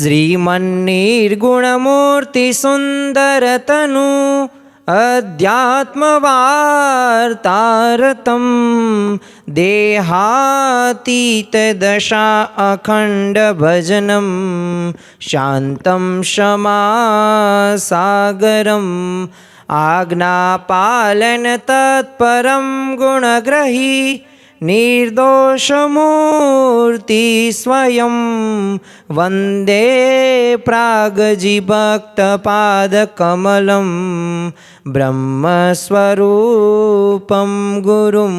શ્રીમન્નિર્ગુણમૂર્તિ સુંદરતનુ અધ્યાત્મવાર્તારતમ દેહાતીત દશા અખંડ ભજનમ શાંતમ ક્ષમાસાગરમ આજ્ઞાપાલન તત્પરમ ગુણગ્રહી નિર્દોષમૂર્તિ સ્વયં વંદે પ્રાગજીભક્તપાદકમલમ બ્રહ્મસ્વરૂપમ ગુરુમ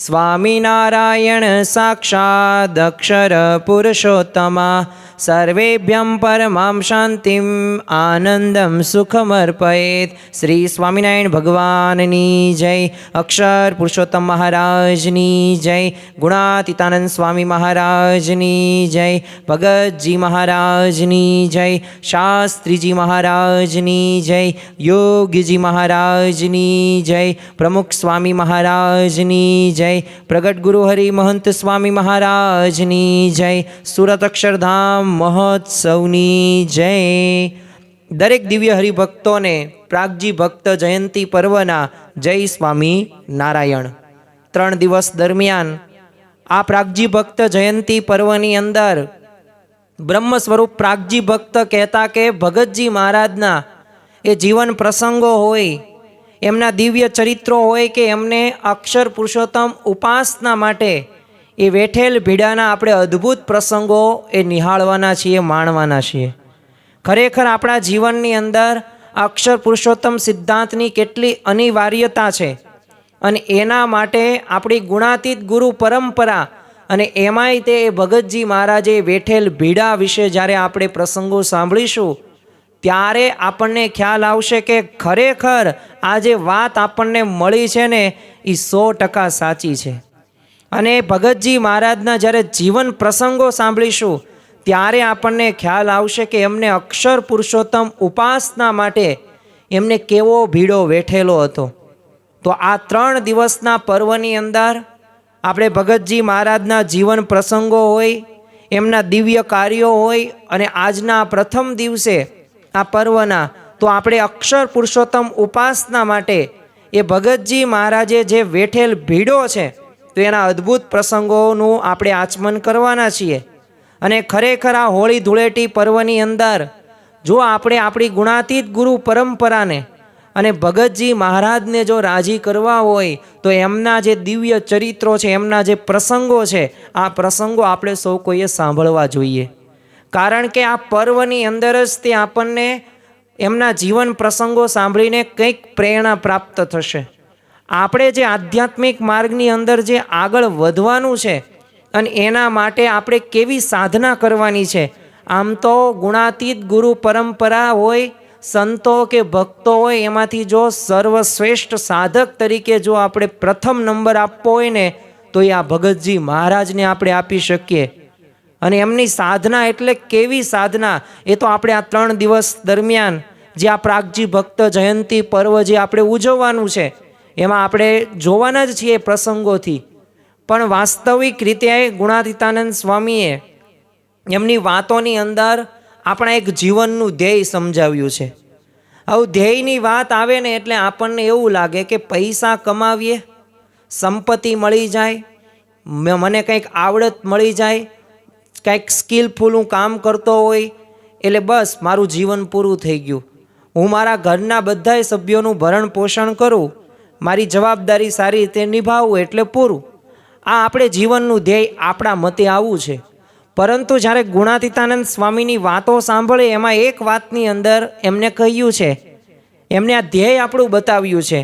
સ્વામિનારાયણ સાક્ષાદક્ષર પુરુષોત્તમા સર્વેભ્યં પરમાં શાંતિમ આનંદમ સુખમર્પયેત. શ્રી સ્વામિનારાયણ ભગવાનની જય. અક્ષર પુરુષોત્તમ મહારાજની જય. ગુણાતીતાનંદ સ્વામી મહારાજની જય. ભગતજી મહારાજની જય. શાસ્ત્રીજી મહારાજની જય. યોગીજી મહારાજની જય. પ્રમુખ સ્વામી મહારાજની જય. પ્રગટ ગુરુ હરિ મહંત સ્વામી મહારાજની જય. સુરત અક્ષરધામ મહોત્સવની જય. દરેક દિવ્ય હરિભક્તોને પ્રાગજી ભક્ત જયંતિ પર્વના જય સ્વામી નારાયણ. 3 દિવસ દરમિયાન આ પ્રાગજી ભક્ત જયંતિ પર્વની અંદર બ્રહ્મ સ્વરૂપ પ્રાગજી ભક્ત કહેતા કે ભગતજી મહારાજના એ જીવન પ્રસંગો હોય, એમના દિવ્ય ચરિત્રો હોય કે એમને અક્ષર પુરુષોત્તમ ઉપાસના માટે એ વેઠેલ ભીડાના આપણે અદ્ભુત પ્રસંગો એ નિહાળવાના છીએ, માણવાના છીએ. ખરેખર આપણા જીવનની અંદર અક્ષર પુરુષોત્તમ સિદ્ધાંતની કેટલી અનિવાર્યતા છે અને એના માટે આપણી ગુણાતીત ગુરુ પરંપરા અને એમાંય તે ભગતજી મહારાજે વેઠેલ ભીડા વિશે જ્યારે આપણે પ્રસંગો સાંભળીશું ત્યારે આપણને ખ્યાલ આવશે કે ખરેખર આ જે વાત આપણને મળી છે ને એ 100% સાચી છે. અને ભગતજી મહારાજના જ્યારે જીવન પ્રસંગો સાંભળીશું ત્યારે આપણને ખ્યાલ આવશે કે એમને અક્ષર પુરુષોત્તમ ઉપાસના માટે એમને કેવો ભીડો વેઠેલો હતો. તો આ 3 દિવસના પર્વની અંદર આપણે ભગતજી મહારાજના જીવન પ્રસંગો હોય, એમના દિવ્ય કાર્યો હોય અને આજના પ્રથમ દિવસે આ પર્વના તો આપણે અક્ષર પુરુષોત્તમ ઉપાસના માટે એ ભગતજી મહારાજે જે વેઠેલ ભીડો છે તો એના અદ્ભુત પ્રસંગોનું આપણે આચમન કરવાના છીએ. અને ખરેખર આ હોળી ધૂળેટી પર્વની અંદર જો આપણે આપણી ગુણાતીત ગુરુ પરંપરાને અને ભગતજી મહારાજને જો રાજી કરવા હોય તો એમના જે દિવ્ય ચરિત્રો છે, એમના જે પ્રસંગો છે, આ પ્રસંગો આપણે સૌ કોઈએ સાંભળવા જોઈએ. કારણ કે આ પર્વની અંદર જ તે આપણને એમના જીવન પ્રસંગો સાંભળીને કંઈક પ્રેરણા પ્રાપ્ત થશે. આપણે જે આધ્યાત્મિક માર્ગની અંદર જે આગળ વધવાનું છે અને એના માટે આપણે કેવી સાધના કરવાની છે. આમ તો ગુણાતીત ગુરુ પરંપરા હોય, સંતો કે ભક્તો હોય, એમાંથી જો સર્વશ્રેષ્ઠ સાધક તરીકે જો આપણે પ્રથમ નંબર આપવો હોય ને તો એ આ ભગતજી મહારાજને આપણે આપી શકીએ. અને એમની સાધના એટલે કેવી સાધના એ તો આપણે આ 3 દિવસ દરમિયાન જે આ પ્રાગજી ભક્ત જયંતિ પર્વ જે આપણે ઉજવવાનું છે એમાં આપણે જોવાના જ છીએ પ્રસંગોથી. પણ વાસ્તવિક રીતે ગુણાતીતાનંદ સ્વામીએ એમની વાતોની અંદર આપણા એક જીવનનું ધ્યેય સમજાવ્યું છે. આવું ધ્યેયની વાત આવે ને એટલે આપણને એવું લાગે કે પૈસા કમાવીએ, સંપત્તિ મળી જાય, મને કંઈક આવડત મળી જાય, કંઈક સ્કિલફુલ હું કામ કરતો હોય એટલે બસ મારું જીવન પૂરું થઈ ગયું. હું મારા ઘરના બધાય સભ્યોનું ભરણ પોષણ કરું, મારી જવાબદારી સારી રીતે નિભાવું એટલે પૂરું. આ આપણે જીવનનું ધ્યેય આપણા મતે આવું છે. પરંતુ જ્યારે ગુણાતીતાનંદ સ્વામીની વાતો સાંભળે એમાં એક વાતની અંદર એમને કહ્યું છે, એમને આ ધ્યેય આપણું બતાવ્યું છે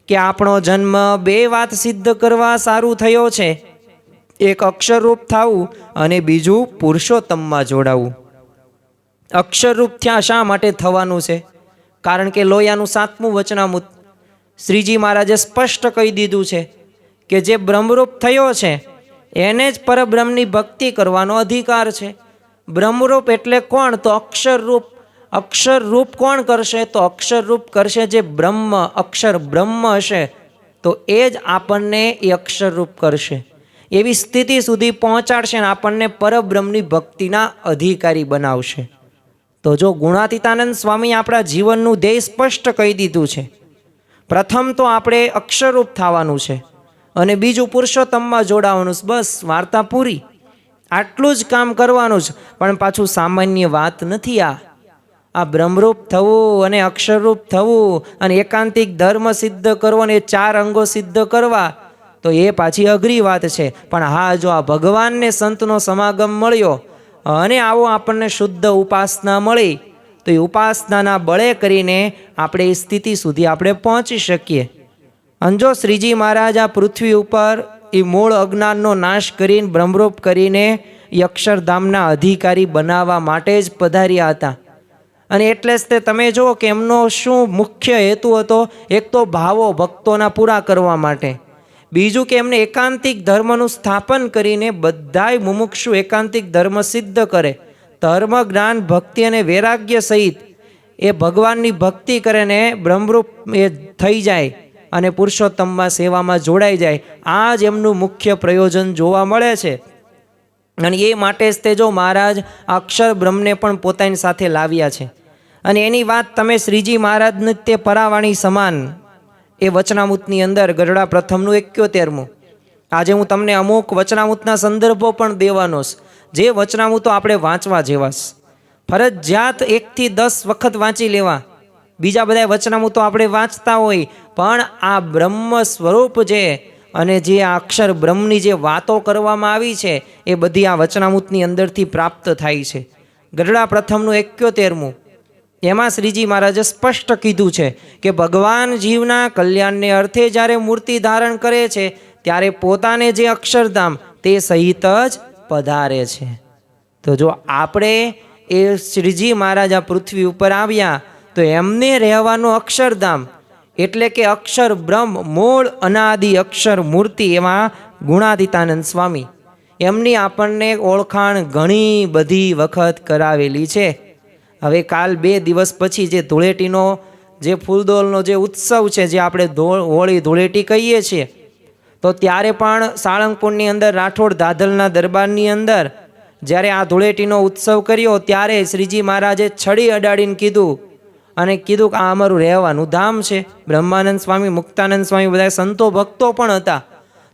કે આપણો જન્મ 2 વાત સિદ્ધ કરવા સારું થયો છે. એક અક્ષરરૂપ થવું અને બીજું પુરુષોત્તમમાં જોડાવું. અક્ષરરૂપ થયા શા માટે થવાનું છે? કારણ કે લોયાનું 7મું વચનામૃત શ્રીજી મહારાજે સ્પષ્ટ કહી દીધું છે કે જે બ્રહ્મરૂપ થયો છે એને જ પરબ્રહ્મની ભક્તિ કરવાનો અધિકાર છે. બ્રહ્મરૂપ એટલે કોણ? તો અક્ષરરૂપ. અક્ષરરૂપ કોણ કરશે? તો અક્ષરરૂપ કરશે જે બ્રહ્મ, અક્ષર બ્રહ્મ હશે તો એ જ આપણને એ અક્ષરરૂપ કરશે. એવી સ્થિતિ સુધી પહોંચાડશે ને આપણને પરબ્રહ્મની ભક્તિના અધિકારી બનાવશે. તો જો ગુણાતીતાનંદ સ્વામી આપણા જીવનનું ધ્યેય સ્પષ્ટ કહી દીધું છે. પ્રથમ તો આપણે અક્ષરરૂપ થવાનું છે અને બીજું પુરુષોત્તમમાં જોડાવાનું છે. બસ વાર્તા પૂરી. આટલું જ કામ કરવાનું છે. પણ પાછું સામાન્ય વાત નથી. આ બ્રહ્મરૂપ થવું અને અક્ષરરૂપ થવું અને એકાંતિક ધર્મ સિદ્ધ કરવો અને 4 અંગો સિદ્ધ કરવા, તો એ પાછી અઘરી વાત છે. પણ હા, જો આ ભગવાનને સંતનો સમાગમ મળ્યો અને આવો આપણને શુદ્ધ ઉપાસના મળી, તો એ ઉપાસનાના બળે કરીને આપણે એ સ્થિતિ સુધી આપણે પહોંચી શકીએ. અને જો શ્રીજી મહારાજ આ પૃથ્વી ઉપર એ મૂળ અજ્ઞાનનો નાશ કરીને બ્રહ્મરૂપ કરીને એ અક્ષરધામના અધિકારી બનાવવા માટે જ પધાર્યા હતા. અને એટલે જ તે તમે જુઓ કે એમનો શું મુખ્ય હેતુ હતો. એક તો ભાવો ભક્તોના પૂરા કરવા માટે, બીજું કે એમને એકાંતિક ધર્મનું સ્થાપન કરીને બધાય મુમુક્ષુ એકાંતિક ધર્મ સિદ્ધ કરે, ધર્મ જ્ઞાન ભક્તિ અને વૈરાગ્ય સહિત એ ભગવાનની ભક્તિ કરે ને બ્રહ્મરૂપ એ થઈ જાય અને પુરુષોત્તમમાં સેવામાં જોડાઈ જાય. આ જ એમનું મુખ્ય પ્રયોજન જોવા મળે છે. અને એ માટે જ તે જો મહારાજ અક્ષર બ્રહ્મને પણ પોતાની સાથે લાવ્યા છે. અને એની વાત તમે શ્રીજી મહારાજ નિત્ય પરાવાણી સમાન એ વચનામૃતની અંદર ગઢડા પ્રથમનું 71મું. આજે હું તમને અમુક વચનામૃતના સંદર્ભો પણ દેવાનો છે, જે વચનામૃતો આપણે વાંચવા જેવા છે. ફરજિયાત 1 થી 10 વખત વાંચી લેવા. બીજા બધા વચનામૃતો આપણે વાંચતા હોય, પણ આ બ્રહ્મ સ્વરૂપ જે અને જે આ અક્ષર બ્રહ્મની જે વાતો કરવામાં આવી છે એ બધી આ વચનામૃતની અંદરથી પ્રાપ્ત થાય છે. ગઢડા પ્રથમનું 71મું, એમાં શ્રીજી મહારાજે સ્પષ્ટ કીધું છે કે ભગવાન જીવના કલ્યાણને અર્થે જ્યારે મૂર્તિ ધારણ કરે છે ત્યારે પોતાને જે અક્ષરધામ તે સહિત જ પધારે છે. તો જો આપણે એ શ્રીજી મહારાજ આ પૃથ્વી ઉપર આવ્યા તો એમને રહેવાનું અક્ષરધામ એટલે કે અક્ષર બ્રહ્મ મૂળ અનાદિ અક્ષર મૂર્તિ એવા ગુણાતીતાનંદ સ્વામી, એમની આપણને ઓળખાણ ઘણી બધી વખત કરાવેલી છે. હવે કાલ 2 દિવસ પછી જે ધૂળેટીનો જે ફૂલદોલનો જે ઉત્સવ છે, જે આપણે હોળી ધૂળેટી કહીએ છીએ, તો ત્યારે પણ સાળંગપુરની અંદર રાઠોડ ધાધલના દરબારની અંદર જ્યારે આ ધૂળેટીનો ઉત્સવ કર્યો ત્યારે શ્રીજી મહારાજે છડી અડાડીને કીધું કે આ અમારું રહેવાનું ધામ છે. બ્રહ્માનંદ સ્વામી, મુક્તાનંદ સ્વામી બધા સંતો ભક્તો પણ હતા.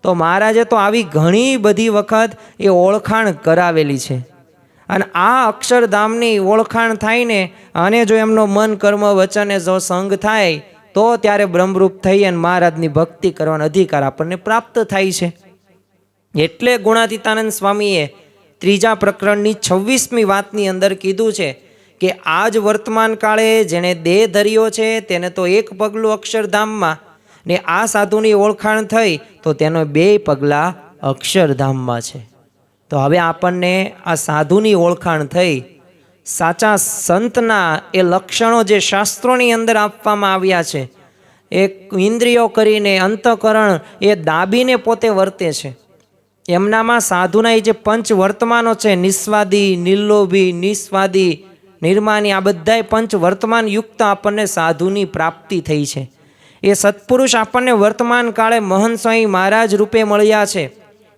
તો મહારાજે તો આવી ઘણી બધી વખત એ ઓળખાણ કરાવેલી છે. અને આ અક્ષરધામની ઓળખાણ થાય ને, અને જો એમનો મન કર્મ વચને જો સંગ થાય તો ત્યારે બ્રહ્મરૂપ થઈ અને મહારાજની ભક્તિ કરવાનો અધિકાર આપણને પ્રાપ્ત થાય છે. એટલે ગુણાતીતાનંદ સ્વામીએ 3જા પ્રકરણની 26મી વાતની અંદર કીધું છે કે આજ વર્તમાન કાળે જેણે દેહ ધર્યો છે તેને તો 1 પગલું અક્ષરધામમાં, ને આ સાધુની ઓળખાણ થઈ તો તેનો 2 પગલાં અક્ષરધામમાં છે. તો હવે આપણને આ સાધુની ઓળખાણ થઈ, સાચા સંતના એ લક્ષણો જે શાસ્ત્રોની અંદર આપવામાં આવ્યા છે, એક ઇન્દ્રિયો કરીને અંતઃકરણ એ દાબીને પોતે વર્તે છે. એમનામાં સાધુના એ જે પંચ વર્તમાનો છે, નિસ્વાદી, નિર્લોભી, નિસ્વાદી, નિર્માની, આ બધાય પંચ વર્તમાન યુક્ત આપણને સાધુની પ્રાપ્તિ થઈ છે. એ સત્પુરુષ આપણને વર્તમાન કાળે મહંત સ્વામી મહારાજ રૂપે મળ્યા છે.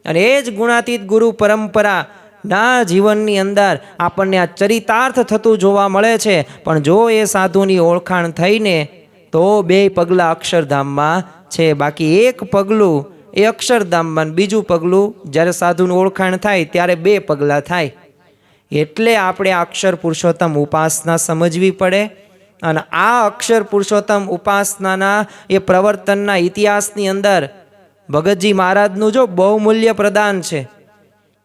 અને એ જ ગુણાતીત ગુરુ પરંપરાના જીવનની અંદર આપણને આ ચરિતાર્થ થતું જોવા મળે છે. પણ જો એ સાધુની ઓળખાણ થઈને તો 2 પગલાં અક્ષરધામમાં છે. બાકી 1 પગલું એ અક્ષરધામમાં, બીજું પગલું જ્યારે સાધુનું ઓળખાણ થાય ત્યારે 2 પગલાં થાય. એટલે આપણે આ અક્ષર પુરુષોત્તમ ઉપાસના સમજવી પડે. અને આ અક્ષર પુરુષોત્તમ ઉપાસનાના એ પ્રવર્તનના ઇતિહાસની અંદર ભગતજી મહારાજનું જો બહુમૂલ્ય પ્રદાન છે.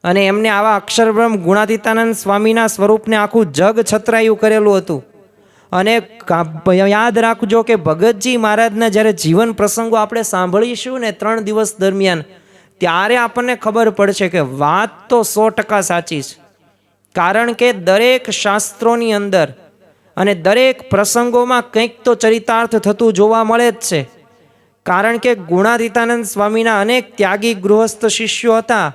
અને એમને આવા અક્ષરબ્રહ્મ ગુણાતીતાનંદ સ્વામીના સ્વરૂપને આખું જગ છત્રાયું કરેલું હતું. અને યાદ રાખજો કે ભગતજી મહારાજના જ્યારે જીવન પ્રસંગો આપણે સાંભળીશું ને 3 દિવસ દરમિયાન, ત્યારે આપણને ખબર પડશે કે વાત તો 100% સાચી છે. કારણ કે દરેક શાસ્ત્રોની અંદર અને દરેક પ્રસંગોમાં કંઈક તો ચરિતાર્થ થતું જોવા મળે જ છે. કારણ કે ગુણાતીતાનંદ સ્વામીના અનેક ત્યાગી ગૃહસ્થ શિષ્યો હતા,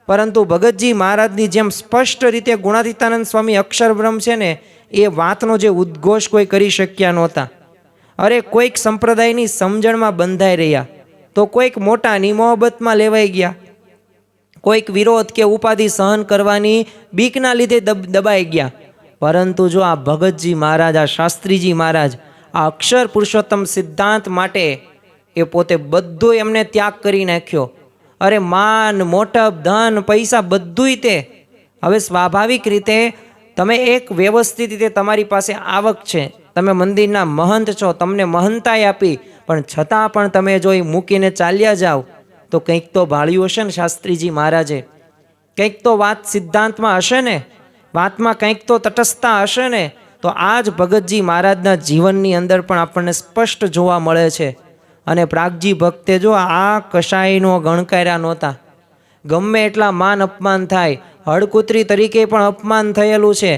પરંતુ ભગતજી મહારાજની જેમ સ્પષ્ટ રીતે ગુણાતીતાનંદ સ્વામી અક્ષરબ્રહ્મ છે ને એ વાતનો જે ઉદ્ઘોષ કોઈ કરી શક્યા નહોતા. અરે કોઈક સંપ્રદાયની સમજણમાં બંધાઈ રહ્યા, તો કોઈક મોટાની મોહબ્બતમાં લેવાઈ ગયા. કોઈક વિરોધ કે ઉપાધિ સહન કરવાની બીકના લીધે દબાઈ ગયા. પરંતુ જો આ ભગતજી મહારાજ, આ શાસ્ત્રીજી મહારાજ આ અક્ષર પુરુષોત્તમ સિદ્ધાંત માટે એ પોતે બધું એમને ત્યાગ કરી નાખ્યો. અરે માન, મોટપ, ધન, પૈસા બધુંય તે. હવે સ્વાભાવિક રીતે તમે એક વ્યવસ્થિત રીતે તમારી પાસે આવક છે, તમે મંદિરના મહંત છો, તમને મહંતાઈ આપી, પણ છતાં પણ તમે જો એ મૂકીને ચાલ્યા જાઓ તો કંઈક તો ભાળ્યું હશે ને શાસ્ત્રીજી મહારાજે. કંઈક તો વાત સિદ્ધાંતમાં હશે ને, વાતમાં કંઈક તો તટસ્થતા હશે ને. તો આ જ ભગતજી મહારાજના જીવનની અંદર પણ આપણને સ્પષ્ટ જોવા મળે છે. અને પ્રાગજી ભક્તે જો આ કશાયનો ગણકાર્યા નહોતા. ગમે એટલા માન અપમાન થાય, હળકુતરી તરીકે પણ અપમાન થયેલું છે,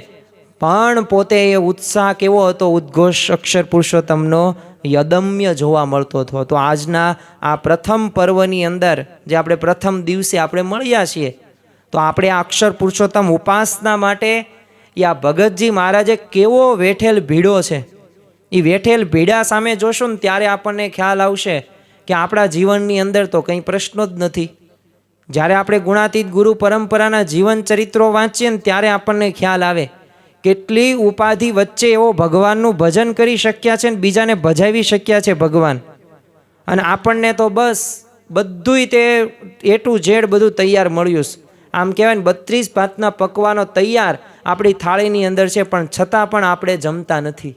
પણ પોતે એ ઉત્સાહ કેવો હતો, ઉદ્ઘોષ અક્ષર પુરુષોત્તમનો યદમ્ય જોવા મળતો હતો. તો આજના આ પ્રથમ પર્વની અંદર જે આપણે પ્રથમ દિવસે આપણે મળ્યા છીએ, તો આપણે આ અક્ષર પુરુષોત્તમ ઉપાસના માટે આ ભગતજી મહારાજે કેવો વેઠેલ ભીડો છે. એ વેઠેલ ભીડા સામે જોશો ને ત્યારે આપણને ખ્યાલ આવશે કે આપણા જીવનની અંદર તો કંઈ પ્રશ્નો જ નથી. જ્યારે આપણે ગુણાતીત ગુરુ પરંપરાના જીવન ચરિત્રો વાંચીએ ને ત્યારે આપણને ખ્યાલ આવે કેટલી ઉપાધિ વચ્ચે એવો ભગવાનનું ભજન કરી શક્યા છે ને બીજાને ભજાવી શક્યા છે ભગવાન. અને આપણને તો બસ બધુંય તે A to Z બધું તૈયાર મળ્યું. આમ કહેવાય ને 32 ભાતના પકવાનો તૈયાર આપણી થાળીની અંદર છે, પણ છતાં પણ આપણે જમતા નથી.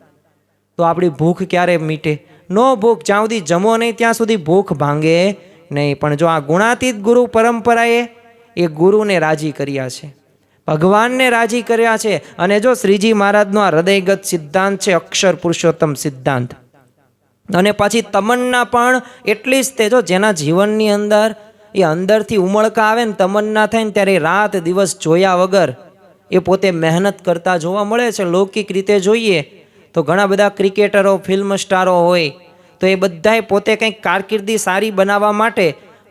તો આપણી ભૂખ ક્યારે મીટે? નો ભૂખ, જ્યાં સુધી જમો નહીં ત્યાં સુધી ભૂખ ભાંગે નહીં. પણ જો આ ગુણાતીત ગુરુ પરંપરાએ એ ગુરુને રાજી કર્યા છે, ભગવાનને રાજી કર્યા છે. અને જો શ્રીજી મહારાજનો આ હૃદયગત સિદ્ધાંત છે અક્ષર પુરુષોત્તમ સિદ્ધાંત. અને પછી તમન્ના પણ એટલી જ તે, જો જેના જીવનની અંદર એ અંદરથી ઉમળકા આવે ને, તમન્ના થાય ને ત્યારે રાત દિવસ જોયા વગર એ પોતે મહેનત કરતા જોવા મળે છે. લૌકિક રીતે જોઈએ તો ઘણા બધા ક્રિકેટરો, ફિલ્મ સ્ટારો હોય તો એ બધાએ પોતે કંઈક કારકિર્દી સારી બનાવવા માટે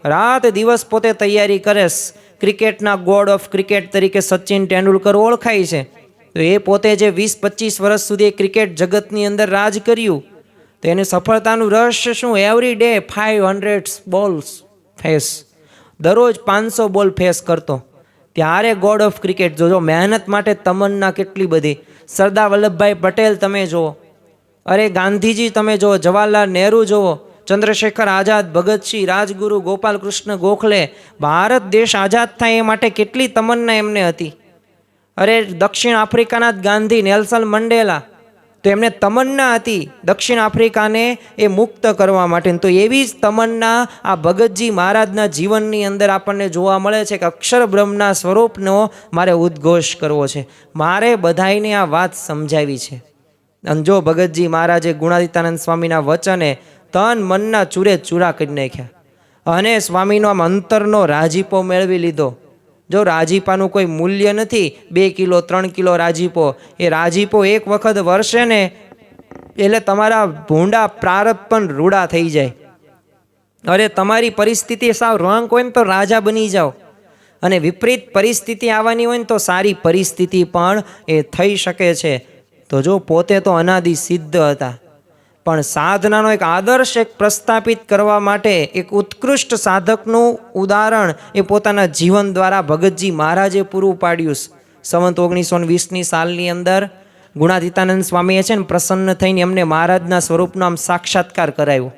રાત દિવસ પોતે તૈયારી કરે. ક્રિકેટના ગોડ ઓફ ક્રિકેટ તરીકે સચિન તેંડુલકર ઓળખાય છે. તો એ પોતે જે 20-25 વર્ષ સુધી ક્રિકેટ જગતની અંદર રાજ કર્યું, તો એની સફળતાનું રહસ્ય શું? એવરી ડે 500 બોલ્સ ફેસ, દરરોજ 500 બોલ ફેસ કરતો. ત્યારે ગોડ ઓફ ક્રિકેટ જોજો, મહેનત માટે તમન્ના કેટલી બધી. સરદાર વલ્લભભાઈ પટેલ તમે જુઓ, અરે ગાંધીજી તમે જુઓ, જવાહરલાલ નહેરુ જુઓ, ચંદ્રશેખર આઝાદ, ભગતસિંહ, રાજગુરુ, ગોપાલ કૃષ્ણ ગોખલે. ભારત દેશ આઝાદ થાય એ માટે કેટલી તમન્ના એમને હતી. અરે દક્ષિણ આફ્રિકાના જ ગાંધી, નેલ્સન મંડેલા, તો એમને તમન્ના હતી દક્ષિણ આફ્રિકાને એ મુક્ત કરવા માટે. તો એવી જ તમન્ના આ ભગતજી મહારાજના જીવનની અંદર આપણને જોવા મળે છે કે અક્ષર બ્રહ્મના સ્વરૂપનો મારે ઉદ્ઘોષ કરવો છે, મારે બધાઈને આ વાત સમજાવી છે. અને જો ભગતજી મહારાજે ગુણાતીતાનંદ સ્વામીના વચને તન મનના ચૂરે ચૂરા કરી નાખ્યા અને સ્વામીનો આમ અંતરનો રાજીપો મેળવી લીધો. જો રાજીપાનું કોઈ મૂલ્ય નથી, 2 કિલો 3 કિલો રાજીપો, એ રાજીપો એક વખત વરસે ને એટલે તમારા ભૂંડા પ્રારબ્ધ પણ રૂડા થઈ જાય. અરે તમારી પરિસ્થિતિ સાવ રોંગ હોય ને તો રાજા બની જાઓ, અને વિપરીત પરિસ્થિતિ આવવાની હોય ને તો સારી પરિસ્થિતિ પણ એ થઈ શકે છે. તો જો પોતે તો અનાદિ સિદ્ધ હતા, પણ સાધનાનો એક આદર્શ એક પ્રસ્થાપિત કરવા માટે એક ઉત્કૃષ્ટ સાધકનું ઉદાહરણ એ પોતાના જીવન દ્વારા ભગતજી મહારાજે પૂરું પાડ્યું. સંવત 1920ની સાલની અંદર ગુણાતીતાનંદ સ્વામીએ છે ને પ્રસન્ન થઈને એમને મહારાજના સ્વરૂપનો આમ સાક્ષાત્કાર કરાવ્યો,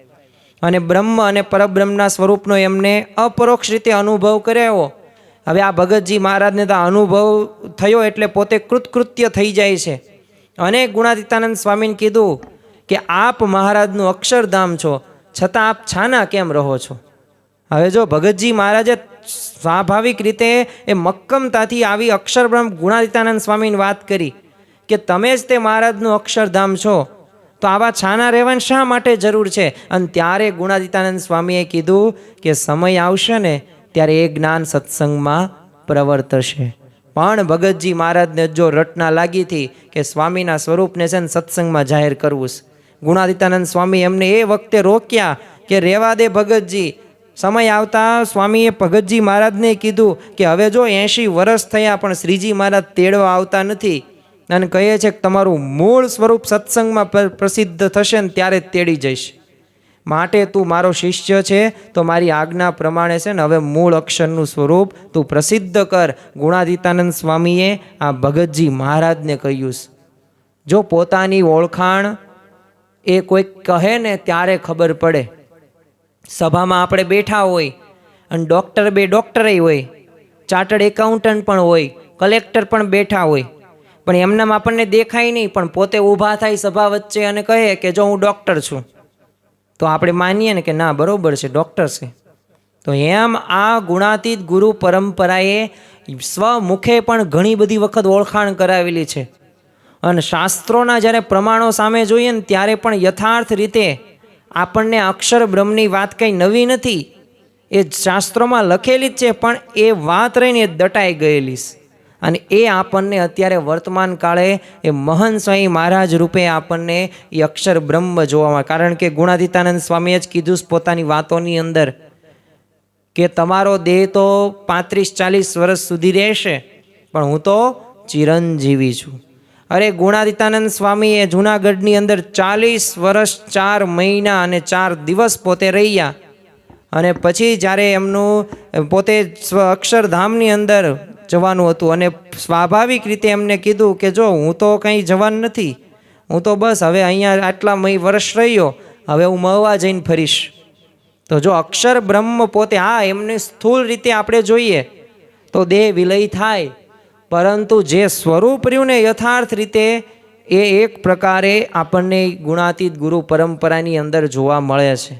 અને બ્રહ્મ અને પરબ્રહ્મના સ્વરૂપનો એમને અપરોક્ષ રીતે અનુભવ કરાવ્યો. હવે આ ભગતજી મહારાજને તો અનુભવ થયો એટલે પોતે કૃતકૃત્ય થઈ જાય છે. અને ગુણાતીતાનંદ સ્વામીને કીધું કે આપ મહારાજનું અક્ષરધામ છો, છતાં આપ છાના કેમ રહો છો? હવે જો ભગતજી મહારાજે સ્વાભાવિક રીતે એ મક્કમતાથી આવી અક્ષરબ્રહ્મ ગુણાતીતાનંદ સ્વામીની વાત કરી કે તમે જ તે મહારાજનું અક્ષરધામ છો, તો આવા છાના રહેવાની શા માટે જરૂર છે? અને ત્યારે ગુણાતીતાનંદ સ્વામીએ કીધું કે સમય આવશે ને ત્યારે એ જ્ઞાન સત્સંગમાં પ્રવર્તશે. પણ ભગતજી મહારાજને જો રટના લાગી હતી કે સ્વામીના સ્વરૂપને છે ને સત્સંગમાં જાહેર કરવું. ગુણાતીતાનંદ સ્વામી એમને એ વખતે રોક્યા કે રહેવા દે ભગતજી. સમય આવતા સ્વામીએ ભગતજી મહારાજને કીધું કે હવે જો 80 વર્ષ થયા પણ શ્રીજી મહારાજ તેડવા આવતા નથી, અને કહે છે કે તમારું મૂળ સ્વરૂપ સત્સંગમાં પ્રસિદ્ધ થશે ને ત્યારે જ તેડી જઈશ. માટે તું મારો શિષ્ય છે તો મારી આજ્ઞા પ્રમાણે છે ને હવે મૂળ અક્ષરનું સ્વરૂપ તું પ્રસિદ્ધ કર. ગુણાતીતાનંદ સ્વામીએ આ ભગતજી મહારાજને કહ્યું. જો પોતાની ઓળખાણ એ કોઈક કહે ને ત્યારે ખબર પડે. સભામાં આપણે બેઠા હોય અને ડૉક્ટરે હોય, ચાર્ટર્ડ એકાઉન્ટન્ટ પણ હોય, કલેક્ટર પણ બેઠા હોય, પણ એમનામાં આપણને દેખાય નહીં, પણ પોતે ઊભા થાય સભા વચ્ચે અને કહે કે જો હું ડૉક્ટર છું, તો આપણે માનીએ ને કે ના બરોબર છે, ડૉક્ટર છે. તો એમ આ ગુણાતીત ગુરુ પરંપરાએ સ્વમુખે પણ ઘણી બધી વખત ઓળખાણ કરાવેલી છે. અને શાસ્ત્રોના જ્યારે પ્રમાણો સામે જોઈએ ને ત્યારે પણ યથાર્થ રીતે આપણને અક્ષર બ્રહ્મની વાત કંઈ નવી નથી, એ શાસ્ત્રોમાં લખેલી જ છે, પણ એ વાત રહીને એ દટાઈ ગયેલી છે. અને એ આપણને અત્યારે વર્તમાન કાળે એ મહંત સ્વામી મહારાજ રૂપે આપણને એ અક્ષર બ્રહ્મ જોવા મળે. કારણ કે ગુણાતીતાનંદ સ્વામીએ જ કીધું પોતાની વાતોની અંદર કે તમારો દેહ તો 35-40 વર્ષ સુધી રહેશે, પણ હું તો ચિરંજીવી છું. અરે ગુણાતીતાનંદ સ્વામી એ જૂનાગઢની અંદર 40 વર્ષ 4 મહિના અને 4 દિવસ પોતે રહ્યા. અને પછી જ્યારે એમનું પોતે અક્ષરધામની અંદર જવાનું હતું અને સ્વાભાવિક રીતે એમને કીધું કે જો હું તો કંઈ જવાન નથી, હું તો બસ હવે અહીંયા આટલા વર્ષ રહ્યો, હવે હું મહુવા જઈને ફરીશ. તો જો અક્ષર બ્રહ્મ પોતે એમની સ્થૂળ રીતે આપણે જોઈએ તો દેહ વિલય થાય, પરંતુ જે સ્વરૂપ રહ્યું ને યથાર્થ રીતે એ એક પ્રકારે આપણને ગુણાતીત ગુરુ પરંપરાની અંદર જોવા મળે છે.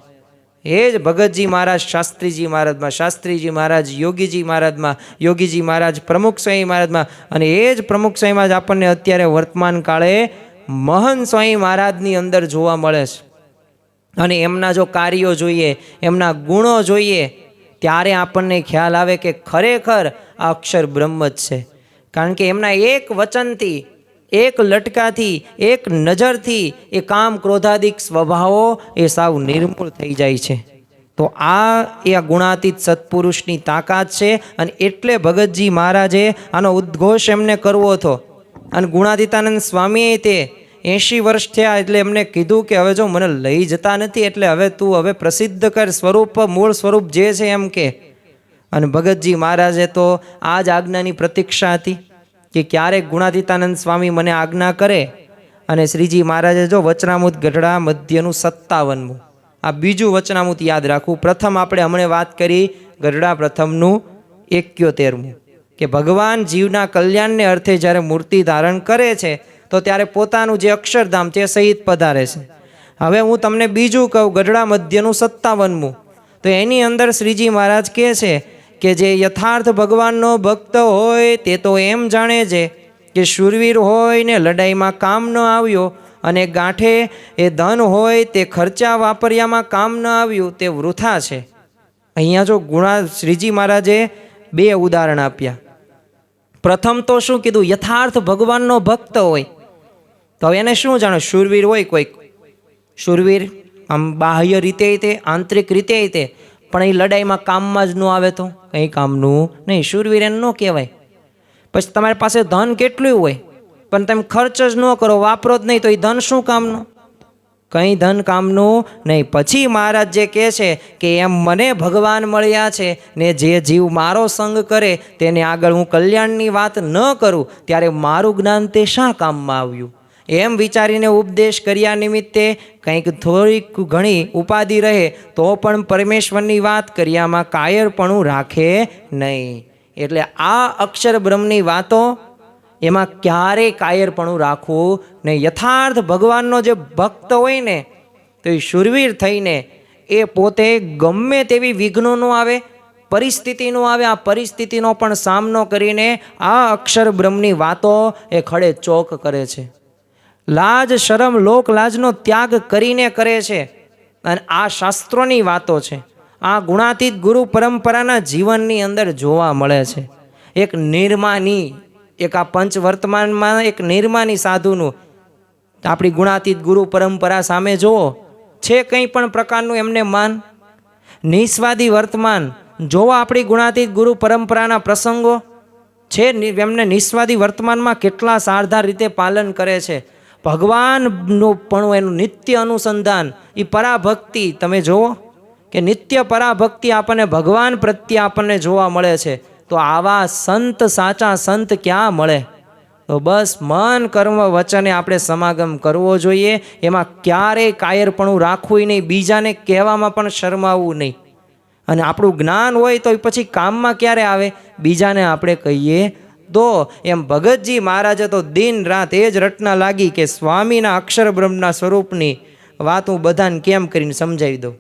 એ જ ભગતજી મહારાજ શાસ્ત્રીજી મહારાજમાં, શાસ્ત્રીજી મહારાજ યોગીજી મહારાજમાં, યોગીજી મહારાજ પ્રમુખ સ્વામી મહારાજમાં, અને એ જ પ્રમુખ સ્વામી મહારાજ આપણને અત્યારે વર્તમાન કાળે મહંત સ્વામી મહારાજની અંદર જોવા મળે છે. અને એમના જો કાર્યો જોઈએ, એમના ગુણો જોઈએ, ત્યારે આપણને ખ્યાલ આવે કે ખરેખર આ અક્ષર બ્રહ્મ જ છે. કારણ કે એમના એક વચનથી, એક લટકાથી, એક નજરથી એ કામ ક્રોધાદિક સ્વભાવો એ સાવ નિર્મૂળ થઈ જાય છે. તો આ ગુણાતીત સત્પુરુષની તાકાત છે. અને એટલે ભગતજી મહારાજે આનો ઉદ્ઘોષ એમને કરવો હતો. અને ગુણાતીતાનંદ સ્વામીએ તે 80 વર્ષ થયા એટલે એમને કીધું કે હવે જો મને લઈ જતા નથી એટલે હવે તું હવે પ્રસિદ્ધ કર સ્વરૂપ, મૂળ સ્વરૂપ જે છે એમ કે. અને ભગતજી મહારાજે તો આ જ આજ્ઞાની પ્રતીક્ષા હતી કે ક્યારેક ગુણાતીતાનંદ સ્વામી મને આજ્ઞા કરે. અને શ્રીજી મહારાજે જો વચનામૃત ગઢડા મધ્યનું 57મું, આ બીજું વચનામૃત યાદ રાખવું. પ્રથમ આપણે હમણાં વાત કરી ગઢડા પ્રથમનું 71મું, કે ભગવાન જીવના કલ્યાણને અર્થે જ્યારે મૂર્તિ ધારણ કરે છે તો ત્યારે પોતાનું જે અક્ષરધામ તે સહિત પધારે છે. હવે હું તમને બીજું કહું, ગઢડા મધ્યનું 57મું, તો એની અંદર શ્રીજી મહારાજ કહે છે કે જે યથાર્થ ભગવાનનો ભક્ત હોય તે તો એમ જાણે છે કે શૂરવીર હોય ને લડાઈમાં કામ ન આવ્યો, અને ગાંઠે એ ધન હોય તે ખર્ચા વાપર્યામાં કામ ન આવ્યું તે વૃથા છે. અહીંયા જો શ્રીજી મહારાજે 2 ઉદાહરણ આપ્યા. પ્રથમ તો શું કીધું? યથાર્થ ભગવાનનો ભક્ત હોય તો એને શું જાણે? શૂરવીર હોય કોઈક, શૂરવીર આમ બાહ્ય રીતે તે, આંતરિક રીતે તે, પણ એ લડાઈમાં કામમાં જ ન આવે તો કંઈ કામનું નહીં, શૂરવીર એને ન કહેવાય. પછી તમારી પાસે ધન કેટલું હોય પણ તમે ખર્ચ જ ન કરો, વાપરો જ નહીં, તો એ ધન શું કામનું? કંઈ ધન કામનું નહીં. પછી મહારાજ જે કહે છે કે એમ મને ભગવાન મળ્યા છે ને જે જીવ મારો સંગ કરે તેને આગળ હું કલ્યાણની વાત ન કરું ત્યારે મારું જ્ઞાન તે શા કામમાં આવ્યું? એમ વિચારીને ઉપદેશ કર્યા નિમિત્તે કંઈક થોડીક ઘણી ઉપાધિ રહે તો પણ પરમેશ્વરની વાત કર્યામાં કાયરપણું રાખે નહીં. એટલે આ અક્ષર બ્રહ્મની વાતો એમાં ક્યારેય કાયરપણું રાખવું નહીં. યથાર્થ ભગવાનનો જે ભક્ત હોય ને તો એ શૂરવીર થઈને એ પોતે ગમે તેવી વિઘ્નોનો આવે, પરિસ્થિતિનો આવે, આ પરિસ્થિતિનો પણ સામનો કરીને આ અક્ષર બ્રહ્મની વાતો એ ખડે ચોક કરે છે. લાજ શરમ લોક લાજનો ત્યાગ કરીને કરે છે. અને આ શાસ્ત્રોની વાતો છે, આ ગુણાતીત ગુરુ પરંપરાના જીવનની અંદર જોવા મળે છે. એક નિર્માની, એક આ પંચ વર્તમાનમાં એક નિર્માની સાધુનું આપણી ગુણાતીત ગુરુ પરંપરા સામે જુઓ, છે કંઈ પણ પ્રકારનું એમને માન? નિસ્વાદી વર્તમાન જોવો, આપણી ગુણાતીત ગુરુ પરંપરાના પ્રસંગો છે, એમને નિસ્વાદી વર્તમાનમાં કેટલા સારધાર રીતે પાલન કરે છે. ભગવાનનું પણ એનું નિત્ય અનુસંધાન, એ પરાભક્તિ તમે જુઓ કે નિત્ય પરાભક્તિ આપણને ભગવાન પ્રત્યે આપણને જોવા મળે છે. તો આવા સંત, સાચા સંત ક્યાં મળે? તો બસ મન કર્મ વચને આપણે સમાગમ કરવો જોઈએ. એમાં ક્યારેય કાયરપણું રાખવું નહીં, બીજાને કહેવામાં પણ શરમાવવું નહીં. અને આપણું જ્ઞાન હોય તો પછી કામમાં ક્યારે આવે? બીજાને આપણે કહીએ તો. એમ ભગતજી મહારાજે તો દિન રાત એ જ રટના લાગી કે સ્વામીના અક્ષર બ્રહ્મના સ્વરૂપની વાત હું બધાને કેમ કરીને સમજાવી દઉં.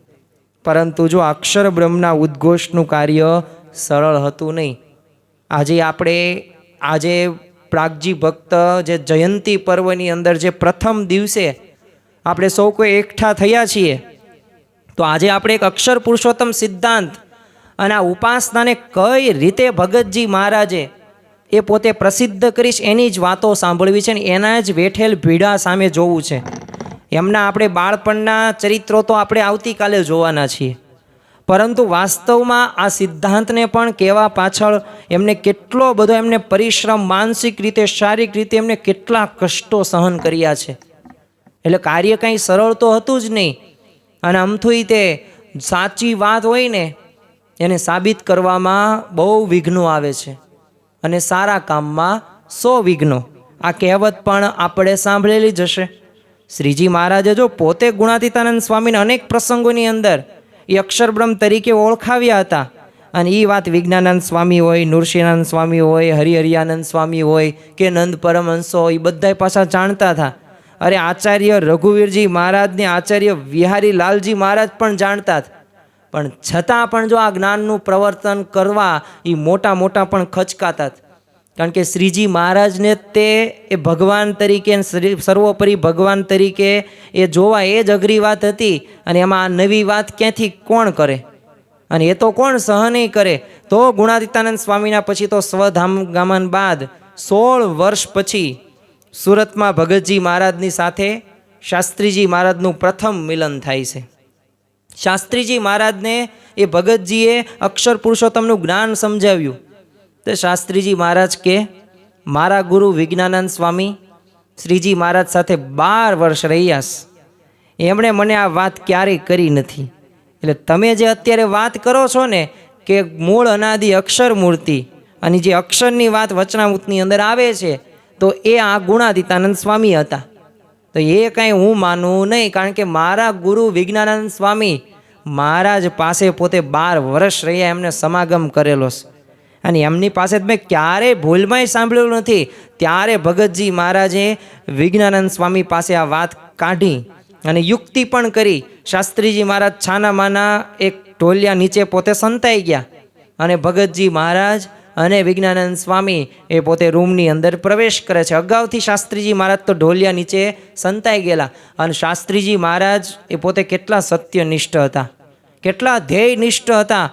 પરંતુ જો અક્ષર બ્રહ્મના ઉદ્ઘોષનું કાર્ય સરળ હતું નહીં. આજે પ્રાગજી ભક્ત જે જયંતી પર્વની અંદર જે પ્રથમ દિવસે આપણે સૌ કોઈ એકઠા થયા છીએ, તો આજે આપણે એક અક્ષર પુરુષોત્તમ સિદ્ધાંત અને આ ઉપાસનાને કઈ રીતે ભગતજી મહારાજે એ પોતે પ્રસિદ્ધ કરીશ એની જ વાતો સાંભળવી છે ને એના જ વેઠેલ ભીડા સામે જોવું છે. એમના આપણે બાળપણના ચરિત્રો તો આપણે આવતીકાલે જોવાના છીએ, પરંતુ વાસ્તવમાં આ સિદ્ધાંતને પણ કહેવા પાછળ એમને કેટલો બધો એમને પરિશ્રમ, માનસિક રીતે, શારીરિક રીતે એમને કેટલા કષ્ટો સહન કર્યા છે. એટલે કાર્ય કંઈ સરળ તો હતું જ નહીં. અને આમથું તે સાચી વાત હોય ને એને સાબિત કરવામાં બહુ વિઘ્નો આવે છે, અને સારા કામમાં 100 વિઘ્નો. આ કહેવત પણ આપણે સાંભળેલી જ હશે. શ્રીજી મહારાજે જો પોતે ગુણાતીતાનંદ સ્વામીને અનેક પ્રસંગોની અંદર એ અક્ષરબ્રહ્મ તરીકે ઓળખાવ્યા હતા. અને એ વાત વિજ્ઞાનાનંદ સ્વામી હોય, નૃસિંહાનંદ સ્વામી હોય, હરિહરિયાનંદ સ્વામી હોય કે નંદ પરમહંસો હોય, એ બધા પાછા જાણતા હતા. અરે આચાર્ય રઘુવીરજી મહારાજને આચાર્ય વિહારી લાલજી મહારાજ પણ જાણતા હતા. પણ છતાં પણ જો આ જ્ઞાનનું પ્રવર્તન કરવા એ મોટા મોટા પણ ખચકાતા હતા. કારણ કે શ્રીજી મહારાજને તે એ ભગવાન તરીકે, સર્વોપરી ભગવાન તરીકે એ જોવા એ જ અઘરી વાત હતી. અને એમાં આ નવી વાત ક્યાંથી કોણ કરે? અને એ તો કોણ સહન કરે? તો ગુણાતીતાનંદ સ્વામીના પછી તો સ્વધામગમન બાદ 16 વર્ષ પછી સુરતમાં ભગતજી મહારાજની સાથે શાસ્ત્રીજી મહારાજનું પ્રથમ મિલન થાય છે. શાસ્ત્રીજી મહારાજને એ ભગતજીએ અક્ષર પુરુષોત્તમનું જ્ઞાન સમજાવ્યું. તો શાસ્ત્રીજી મહારાજ કે મારા ગુરુ વિજ્ઞાનાનંદ સ્વામી શ્રીજી મહારાજ સાથે 12 વર્ષ રહ્યા. એમણે મને આ વાત ક્યારેય કરી નથી. એટલે તમે જે અત્યારે વાત કરો છો ને કે મૂળ અનાદિ અક્ષર મૂર્તિ, અને જે અક્ષરની વાત વચનામૃતની અંદર આવે છે, તો એ આ ગુણાતીતાનંદ સ્વામી હતા. તો એ કાંઈ હું માનવું નહીં, કારણ કે મારા ગુરુ વિજ્ઞાનાનંદ સ્વામી મહારાજ પાસે પોતે 12 વર્ષ રહ્યા, એમને સમાગમ કરેલો છે. અને એમની પાસે મેં ક્યારેય ભૂલમાંય સાંભળેલું નથી. ત્યારે ભગતજી મહારાજે વિજ્ઞાનાનંદ સ્વામી પાસે આ વાત કાઢી અને યુક્તિ પણ કરી. શાસ્ત્રીજી મહારાજ છાના માના એક ઢોલિયા નીચે પોતે સંતાઈ ગયા, અને ભગતજી મહારાજ અને વિજ્ઞાનાનંદ સ્વામી એ પોતે રૂમની અંદર પ્રવેશ કરે છે. અગાઉથી શાસ્ત્રીજી મહારાજ તો ઢોલિયા નીચે સંતાઈ ગયેલા. અને શાસ્ત્રીજી મહારાજ એ પોતે કેટલા સત્યનિષ્ઠ હતા, કેટલા ધ્યેયનિષ્ઠ હતા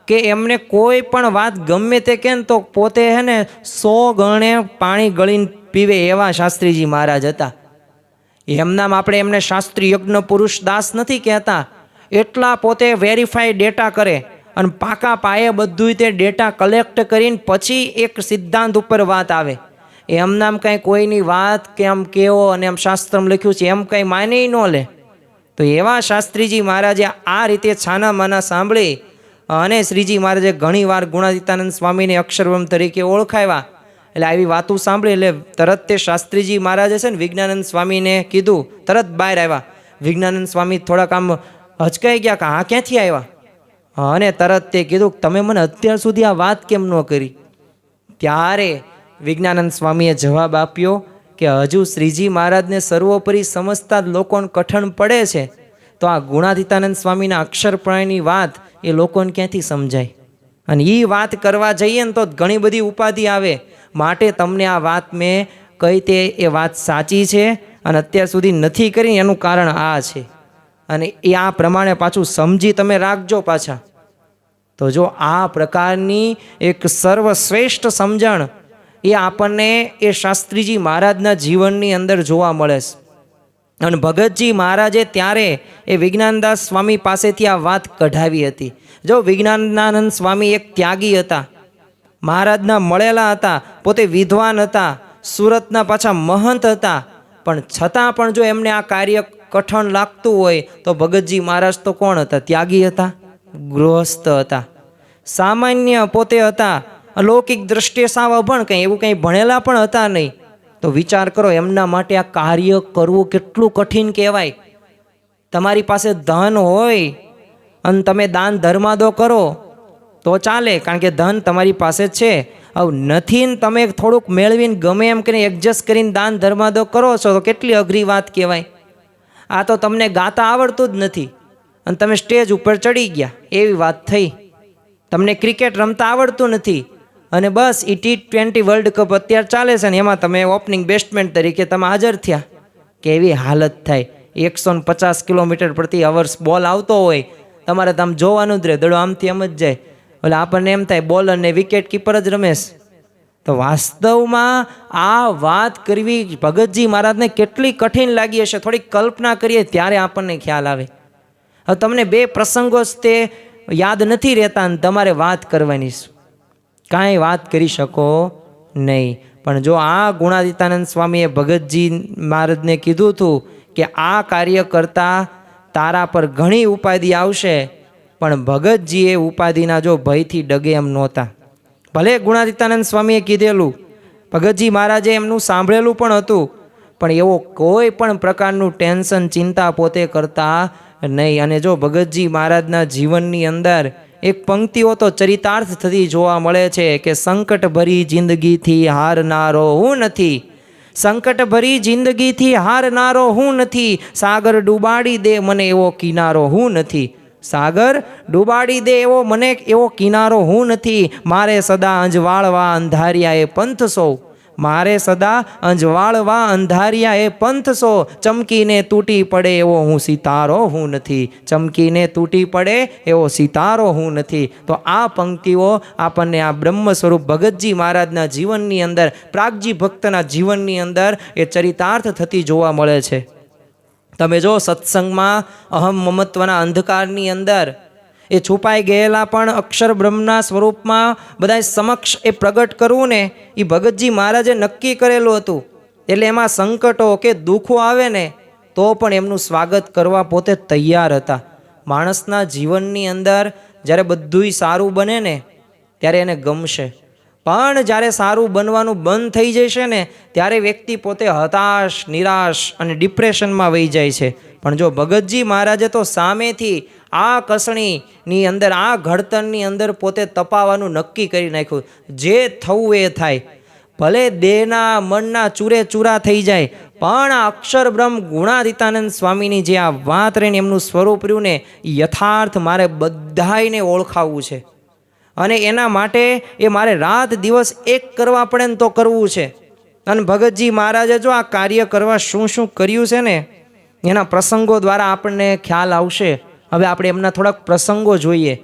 કે એમને કોઈ પણ વાત ગમે તે કે તો પોતે હે ને 100 ગણે પાણી ગળીને પીવે એવા શાસ્ત્રીજી મહારાજ હતા. એમનામ આપણે એમને શાસ્ત્રી યજ્ઞ પુરુષ દાસ નથી કહેતા. એટલા પોતે વેરીફાઈ ડેટા કરે અને પાકા પાયે બધું તે ડેટા કલેક્ટ કરીને પછી એક સિદ્ધાંત ઉપર વાત આવે. એમનામ કાંઈ કોઈની વાત કે આમ કેવો અને આમ શાસ્ત્રમાં લખ્યું છે એમ કંઈ માને ન લે. તો એવા શાસ્ત્રીજી મહારાજે આ રીતે છાના માના સાંભળી અને શ્રીજી મહારાજે ઘણીવાર ગુણાતીતાનંદ સ્વામીને અક્ષરબ્રહ્મ તરીકે ઓળખાવ્યા. એટલે આવી વાતો સાંભળી એટલે તરત તે શાસ્ત્રીજી મહારાજે છે ને વિજ્ઞાનાનંદ સ્વામીને કીધું, તરત બહાર આવ્યા. વિજ્ઞાનાનંદ સ્વામી થોડાક આમ હચકાઈ ગયા કે હા ક્યાંથી આવ્યા, અને તરત તે કીધું તમે મને અત્યાર સુધી આ વાત કેમ ન કરી? ત્યારે વિજ્ઞાનાનંદ સ્વામીએ જવાબ આપ્યો કે હજુ શ્રીજી મહારાજને સર્વોપરી સમજતા લોકોને કઠણ પડે છે, તો આ ગુણાતીતાનંદ સ્વામીના અક્ષરપ્રાયની વાત એ લોકોને ક્યાંથી સમજાય? અને એ વાત કરવા જઈએ ને તો ઘણી બધી ઉપાધિ આવે. માટે તમને આ વાત મેં કહી તે એ વાત સાચી છે, અને અત્યાર સુધી નથી કરી એનું કારણ આ છે. અને એ આ પ્રમાણે પાછું સમજી તમે રાખજો પાછા. તો જો આ પ્રકારની એક સર્વશ્રેષ્ઠ સમજણ એ આપણને એ શાસ્ત્રીજી મહારાજના જીવનની અંદર જોવા મળે છે. અને ભગતજી મહારાજે ત્યારે એ વિજ્ઞાનદાસ સ્વામી પાસેથી આ વાત કઢાવી હતી. જો વિજ્ઞાનાનંદ સ્વામી એક ત્યાગી હતા, મહારાજના મળેલા હતા, પોતે વિદ્વાન હતા, સુરતના પાછા મહંત હતા, પણ છતાં પણ જો એમને આ કાર્ય કઠણ લાગતું હોય તો ભગતજી મહારાજ તો કોણ હતા? ત્યાગી હતા, ગૃહસ્થ હતા, સામાન્ય પોતે હતા, અલૌકિક દ્રષ્ટિએ સાવ અભણ, કંઈ એવું કંઈ ભણેલા પણ હતા નહીં. તો વિચાર કરો એમના માટે આ કાર્ય કરવું કેટલું કઠિન કહેવાય. તમારી પાસે ધન હોય અને તમે દાન ધર્માદો કરો તો ચાલે, કારણ કે ધન તમારી પાસે છે. હવે નથી ને તમે થોડુંક મેળવીને ગમે એમ કરીને એડજસ્ટ કરીને દાન ધર્માદો કરો છો તો કેટલી અઘરી વાત કહેવાય. આ તો તમને ગાતા આવડતું જ નથી અને તમે સ્ટેજ ઉપર ચડી ગયા એવી વાત થઈ. તમને ક્રિકેટ રમતા આવડતું નથી અને બસ એ T20 વર્લ્ડ કપ અત્યારે ચાલે છે ને એમાં તમે ઓપનિંગ બેટ્સમેન તરીકે તમે હાજર થયા. કેવી હાલત થાય. 150 કિલોમીટર પ્રતિ અવર્સ બોલ આવતો હોય, તમારે તો આમ જોવાનું જ રહે, દડો આમથી એમ જ જાય. એટલે આપણને એમ થાય બોલર ને વિકેટ કીપર જ રમેશ. તો વાસ્તવમાં આ વાત કરવી ભગતજી મહારાજને કેટલી કઠિન લાગી હશે, થોડીક કલ્પના કરીએ ત્યારે આપણને ખ્યાલ આવે. હવે તમને 2 પ્રસંગો જ તે યાદ નથી રહેતા અને તમારે વાત કરવાની, કાંઈ વાત કરી શકો નહીં. પણ જો આ ગુણાતીતાનંદ સ્વામીએ ભગતજી મહારાજને કીધું હતું કે આ કાર્ય કરતાં તારા પર ઘણી ઉપાધિ આવશે, પણ ભગતજીએ ઉપાધિના જો ભયથી ડગે એમ નહોતા. ભલે ગુણાતીતાનંદ સ્વામીએ કીધેલું, ભગતજી મહારાજે એમનું સાંભળેલું પણ હતું, પણ એવો કોઈ પણ પ્રકારનું ટેન્શન ચિંતા પોતે કરતા નહીં. અને જો ભગતજી મહારાજના જીવનની અંદર એક પંક્તિઓ તો ચરિતાર્થ થતી જોવા મળે છે કે સંકટ ભરી જિંદગીથી હારનારો હું નથી, સંકટ ભરી જિંદગીથી હારનારો હું નથી, સાગર ડૂબાડી દે મને એવો કિનારો હું નથી, સાગર ડૂબાડી દે એવો મને એવો કિનારો હું નથી, મારે સદા અંજવાળવા અંધારિયા એ પંથ સો, મારે સદા અંજવાળવા અંધારિયા એ પંથ સો, ચમકીને તૂટી પડે એવો હું સિતારો હું નથી, ચમકીને તૂટી પડે એવો સિતારો હું નથી. તો આ પંક્તિઓ આપણને આ બ્રહ્મ સ્વરૂપ ભગતજી મહારાજના જીવનની અંદર, પ્રાગજી ભક્તના જીવનની અંદર એ ચરિતાર્થ થતી જોવા મળે છે. તમે જો સત્સંગમાં અહમ મમત્વના અંધકારની અંદર એ છુપાઈ ગયેલા પણ અક્ષર બ્રહ્મના સ્વરૂપમાં બધા સમક્ષ એ પ્રગટ કરવું ને, એ ભગતજી મહારાજે નક્કી કરેલું હતું. એટલે એમાં સંકટો કે દુઃખો આવે ને તો પણ એમનું સ્વાગત કરવા પોતે તૈયાર હતા. માણસના જીવનની અંદર જ્યારે બધુંય સારું બને ને ત્યારે એને ગમશે, પણ જ્યારે સારું બનવાનું બંધ થઈ જશે ને ત્યારે વ્યક્તિ પોતે હતાશ, નિરાશ અને ડિપ્રેશનમાં વહી જાય છે. પણ જો ભગતજી મહારાજે તો સામેથી આ કસણીની અંદર, આ ઘડતરની અંદર પોતે તપાવવાનું નક્કી કરી નાખ્યું. જે થવું એ થાય, ભલે દેહના મનના ચૂરે ચૂરા થઈ જાય, પણ આ અક્ષર બ્રહ્મ ગુણાતીતાનંદ સ્વામીની જે આ વાત રહીને એમનું સ્વરૂપ રહ્યું ને, યથાર્થ મારે બધાયને ઓળખાવવું છે. અને એના માટે એ મારે રાત દિવસ એક કરવા પડે ને તો કરવું છે. અને ભગતજી મહારાજે જો આ કાર્ય કરવા શું શું કર્યું છે ને એના પ્રસંગો દ્વારા આપણને ખ્યાલ આવશે. હવે આપણે એમના થોડાક પ્રસંગો જોઈએ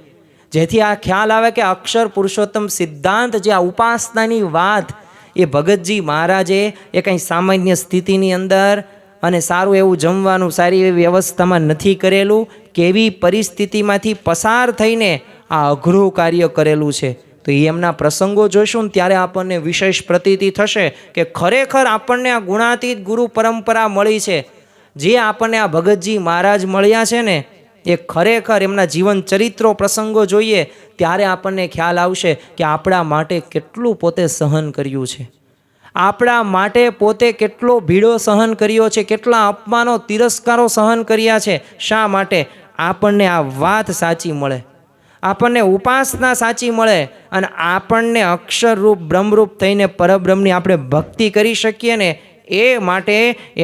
જેથી આ ખ્યાલ આવે કે અક્ષર પુરુષોત્તમ સિદ્ધાંત જે આ ઉપાસનાની વાત એ ભગતજી મહારાજે એ કંઈ સામાન્ય સ્થિતિની અંદર અને સારું એવું જમવાનું, સારી એવી વ્યવસ્થામાં નથી કરેલું, કેવી પરિસ્થિતિમાંથી પસાર થઈને આ અઘરું કાર્ય કરેલું છે. તો એમના પ્રસંગો જોઈશું ને ત્યારે આપણને વિશેષ પ્રતીતિ થશે કે ખરેખર આપણને આ ગુણાતીત ગુરુ પરંપરા મળી છે. જે આપણને આ ભગતજી મહારાજ મળ્યા છે ને એ ખરેખર એમના જીવન ચરિત્રો પ્રસંગો જોઈએ ત્યારે આપણને ખ્યાલ આવશે કે આપણા માટે કેટલું પોતે સહન કર્યું છે, આપણા માટે પોતે કેટલો ભીડો સહન કર્યો છે, કેટલા અપમાનો, તિરસ્કારો સહન કર્યા છે. શા માટે? આપણને આ વાત સાચી મળે, આપણને ઉપાસના સાચી મળે અને આપણને અક્ષરરૂપ બ્રહ્મરૂપ થઈને પરબ્રહ્મની આપણે ભક્તિ કરી શકીએ ને એ માટે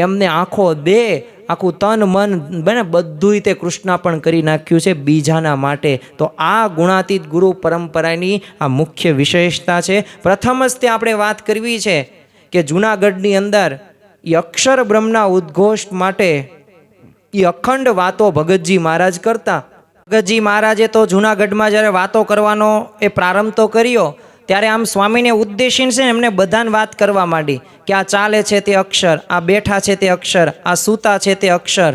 એમને આખો દેહ, આખું તન મન બને બધુંય તે કૃષ્ણાપણ કરી નાખ્યું છે બીજાના માટે. તો આ ગુણાતીત ગુરુ પરંપરાની આ મુખ્ય વિશેષતા છે. પ્રથમ જ તે આપણે વાત કરવી છે કે જૂનાગઢની અંદર એ અક્ષર બ્રહ્મના ઉદ્ઘોષ માટે એ અખંડ વાતો ભગતજી મહારાજ કરતા. ભગતજી મહારાજે તો જૂનાગઢમાં જ્યારે વાતો કરવાનો એ પ્રારંભ તો કર્યો ત્યારે આમ સ્વામીને ઉદ્દેશીને છે એમને બધાને વાત કરવા માંડી કે આ ચાલે છે તે અક્ષર, આ બેઠા છે તે અક્ષર, આ સૂતા છે તે અક્ષર.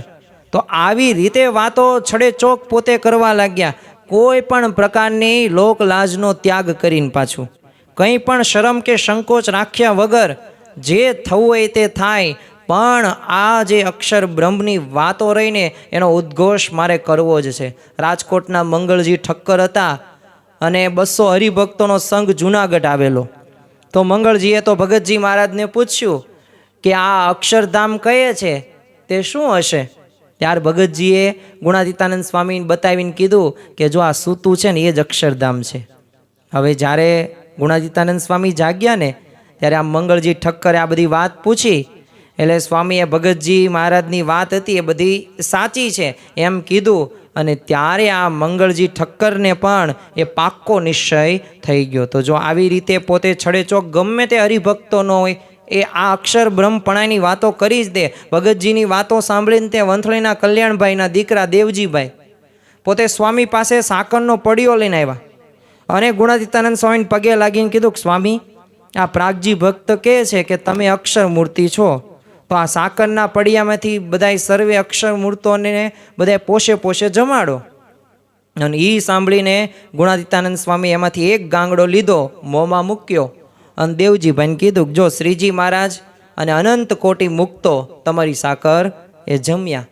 તો આવી રીતે વાતો છડે ચોક પોતે કરવા લાગ્યા, કોઈ પણ પ્રકારની લોક લાજનો ત્યાગ કરીને, પાછું કંઈ પણ શરમ કે સંકોચ રાખ્યા વગર જે થવું હોય તે થાય, પણ આ જે અક્ષર બ્રહ્મની વાતો રહીને એનો ઉદ્ઘોષ મારે કરવો જ છે. રાજકોટના મંગળજી ઠક્કર હતા અને 200 હરિભક્તોનો સંઘ જૂનાગઢ આવેલો. તો મંગળજીએ તો ભગતજી મહારાજને પૂછ્યું કે આ અક્ષરધામ કહે છે તે શું હશે? ત્યાર ભગતજીએ ગુણાતીતાનંદ સ્વામીને બતાવીને કીધું કે જો આ સૂતું છે ને એ જ અક્ષરધામ છે. હવે જ્યારે ગુણાતીતાનંદ સ્વામી જાગ્યા ને ત્યારે આ મંગળજી ઠક્કરે આ બધી વાત પૂછી એટલે સ્વામીએ ભગતજી મહારાજની વાત હતી એ બધી સાચી છે એમ કીધું. અને ત્યારે આ મંગળજી ઠક્કરને પણ એ પાક્કો નિશ્ચય થઈ ગયો. તો જો આવી રીતે પોતે છડેચોક ગમે તે હરિભક્તોનો હોય એ આ અક્ષર બ્રહ્મપણાની વાતો કરી જ દે. ભગતજીની વાતો સાંભળીને તે વંથલીના કલ્યાણભાઈના દીકરા દેવજીભાઈ પોતે સ્વામી પાસે સાકરનો પડિયો લઈને આવ્યા અને ગુણાતીતાનંદ સ્વામીને પગે લાગીને કીધું કે સ્વામી, આ પ્રાગજી ભક્ત કહે છે કે તમે અક્ષર મૂર્તિ છો, તો આ સાકરના પડિયામાંથી બધાય સર્વે અક્ષર મૂર્તોને બધાય પોષે પોષે જમાડો. અને એ સાંભળીને ગુણાતીતાનંદ સ્વામી એમાંથી એક ગાંગડો લીધો, મોંમાં મૂક્યો અને દેવજીભાઈને કીધું કે જો શ્રીજી મહારાજ અને અનંત કોટી મુક્તો તમારી સાકર એ જમ્યા.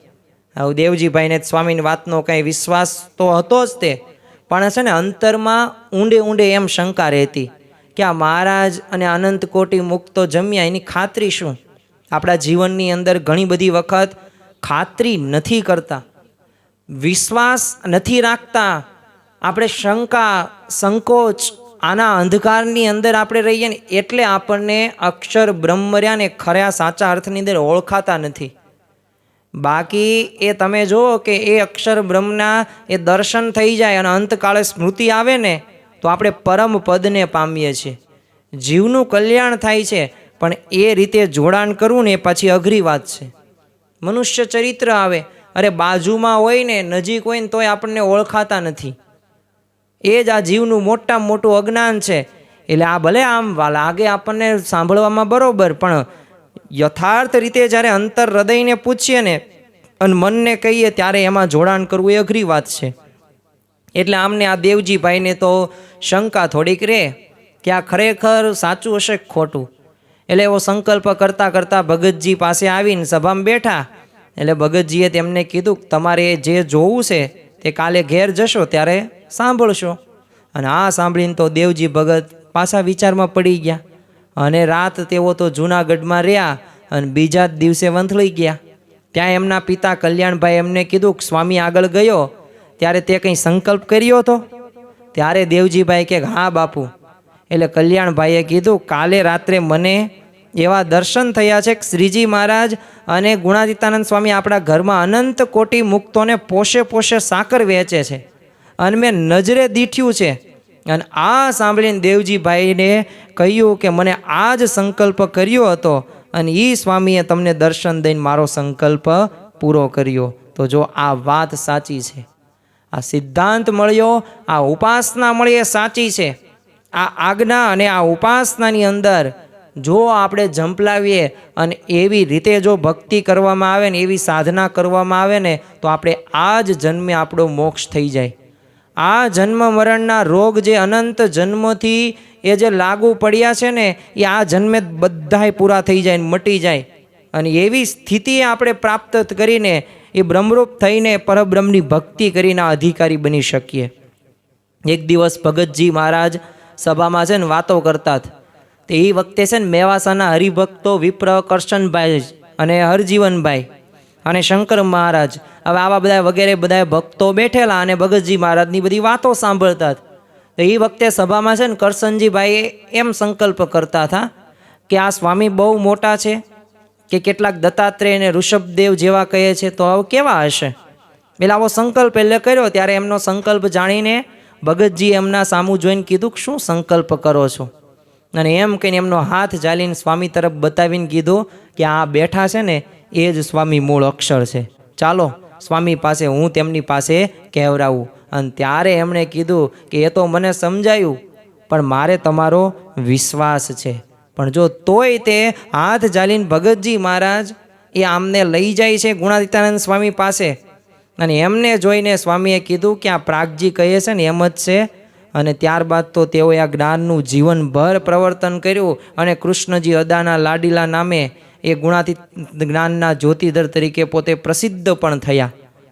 હવે દેવજીભાઈને સ્વામીની વાતનો કાંઈ વિશ્વાસ તો હતો જ તે, પણ છે ને અંતરમાં ઊંડે ઊંડે એમ શંકા રહેતી કે આ મહારાજ અને અનંત કોટી મુક્તો જમ્યા એની ખાતરી શું? આપણા જીવનની અંદર ઘણી બધી વખત ખાતરી નથી કરતા, વિશ્વાસ નથી રાખતા, આપણે શંકા સંકોચ આના અંધકારની અંદર આપણે રહીએ ને એટલે આપણને અક્ષર બ્રહ્મર્યાને ખરા સાચા અર્થની અંદર ઓળખાતા નથી. બાકી એ તમે જુઓ કે એ અક્ષર બ્રહ્મના એ દર્શન થઈ જાય અને અંતકાળે સ્મૃતિ આવે ને તો આપણે પરમ પદને પામીએ છીએ, જીવનું કલ્યાણ થાય છે. પણ એ રીતે જોડાણ કરવું ને એ પાછી અઘરી વાત છે. મનુષ્ય ચરિત્ર આવે, અરે બાજુમાં હોય ને નજીક હોય ને તોય આપણને ઓળખાતા નથી. એ જ આ જીવનું મોટામાં મોટું અજ્ઞાન છે. એટલે આ ભલે આમ લાગે આપણને સાંભળવામાં બરોબર, પણ યથાર્થ રીતે જ્યારે અંતર હૃદયને પૂછીએ ને અને મનને કહીએ ત્યારે એમાં જોડાણ કરવું એ અઘરી વાત છે. એટલે આમને આ દેવજીભાઈને તો શંકા થોડીક રહે કે આ ખરેખર સાચું હશે ખોટું. એટલે એવો સંકલ્પ કરતાં કરતાં ભગતજી પાસે આવીને સભામાં બેઠા. એટલે ભગતજીએ તેમને કીધું તમારે જે જોવું છે તે કાલે ઘેર જશો ત્યારે સાંભળશો. અને આ સાંભળીને તો દેવજી ભગત પાછા વિચારમાં પડી ગયા અને રાત તેઓ તો જૂનાગઢમાં રહ્યા અને બીજા જ દિવસે વંથલી ગયા. ત્યાં એમના પિતા કલ્યાણભાઈ એમને કીધું કે સ્વામી આગળ ગયો ત્યારે તે કંઈ સંકલ્પ કર્યો હતો? ત્યારે દેવજીભાઈ કે હા બાપુ. એટલે કલ્યાણભાઈએ કીધું કાલે રાત્રે મને એવા દર્શન થયા છે કે શ્રીજી મહારાજ અને ગુણાતીતાનંદ સ્વામી આપણા ઘરમાં અનંત કોટી મુક્તોને પોષે પોષે સાકર વેચે છે અને મેં નજરે દીઠ્યું છે. અને આ સાંભળીને દેવજીભાઈને કહ્યું કે મને આ જ સંકલ્પ કર્યો હતો અને એ સ્વામીએ તમને દર્શન દઈને મારો સંકલ્પ પૂરો કર્યો. તો જો આ વાત સાચી છે, આ સિદ્ધાંત મળ્યો, આ ઉપાસના મળી એ સાચી છે. આ આજ્ઞા અને આ ઉપાસનાની અંદર જો આપણે ઝંપલાવીએ અને એવી રીતે જો ભક્તિ કરવામાં આવે ને એવી સાધના કરવામાં આવે ને તો આપણે આ જ જન્મે આપણો મોક્ષ થઈ જાય. આ જન્મ મરણના રોગ જે અનંત જન્મોથી એ જે લાગુ પડ્યા છે ને એ આ જન્મે બધાય પૂરા થઈ જાય, મટી જાય. અને એવી સ્થિતિ આપણે પ્રાપ્ત કરીને એ બ્રહ્મરૂપ થઈને પરબ્રહ્મની ભક્તિ કરીને અધિકારી બની શકીએ. એક દિવસ ભગતજી મહારાજ સભામાં છે ને વાતો કરતા હતા. તે એ વખતે છે ને મેવાસાના હરિભક્તો વિપ્ર કરશનભાઈ અને હરજીવનભાઈ અને શંકર મહારાજ, હવે આવા બધા વગેરે બધા ભક્તો બેઠેલા અને ભગતજી મહારાજની બધી વાતો સાંભળતા હતા. તો એ વખતે સભામાં છે ને કરશનજીભાઈ એમ સંકલ્પ કરતા હતા કે આ સ્વામી બહુ મોટા છે, કે કેટલાક દત્તાત્રેય અને ઋષભદેવ જેવા કહે છે, તો હવે કેવા હશે? એટલે આવો સંકલ્પ એટલે કર્યો. ત્યારે એમનો સંકલ્પ જાણીને ભગતજી એમના સામું જોઈને કીધું કે શું સંકલ્પ કરો છો? અને એમ કહીને એમનો હાથ ઝાલીને સ્વામી તરફ બતાવીને કીધું કે આ બેઠા છે ને એ જ સ્વામી મૂળ અક્ષર છે, ચાલો સ્વામી પાસે હું તેમની પાસે કહેવરાવું. અને ત્યારે એમણે કીધું કે એ તો મને સમજાયું, પણ મારે તમારો વિશ્વાસ છે. પણ જો તોય તે હાથ ઝાલીને ભગતજી મહારાજ એ આમને લઈ જાય છે ગુણાતીતાનંદ સ્વામી પાસે. અને એમને જોઈને સ્વામીએ કીધું કે આ પ્રાગજી કહે છે ને એમ જ છે. અને ત્યારબાદ તો તેઓએ આ જ્ઞાનનું જીવનભર પ્રવર્તન કર્યું અને કૃષ્ણજી અદાના લાડીલા નામે એ ગુણાતીત જ્ઞાનના જ્યોતિધર તરીકે પોતે પ્રસિદ્ધ પણ થયા.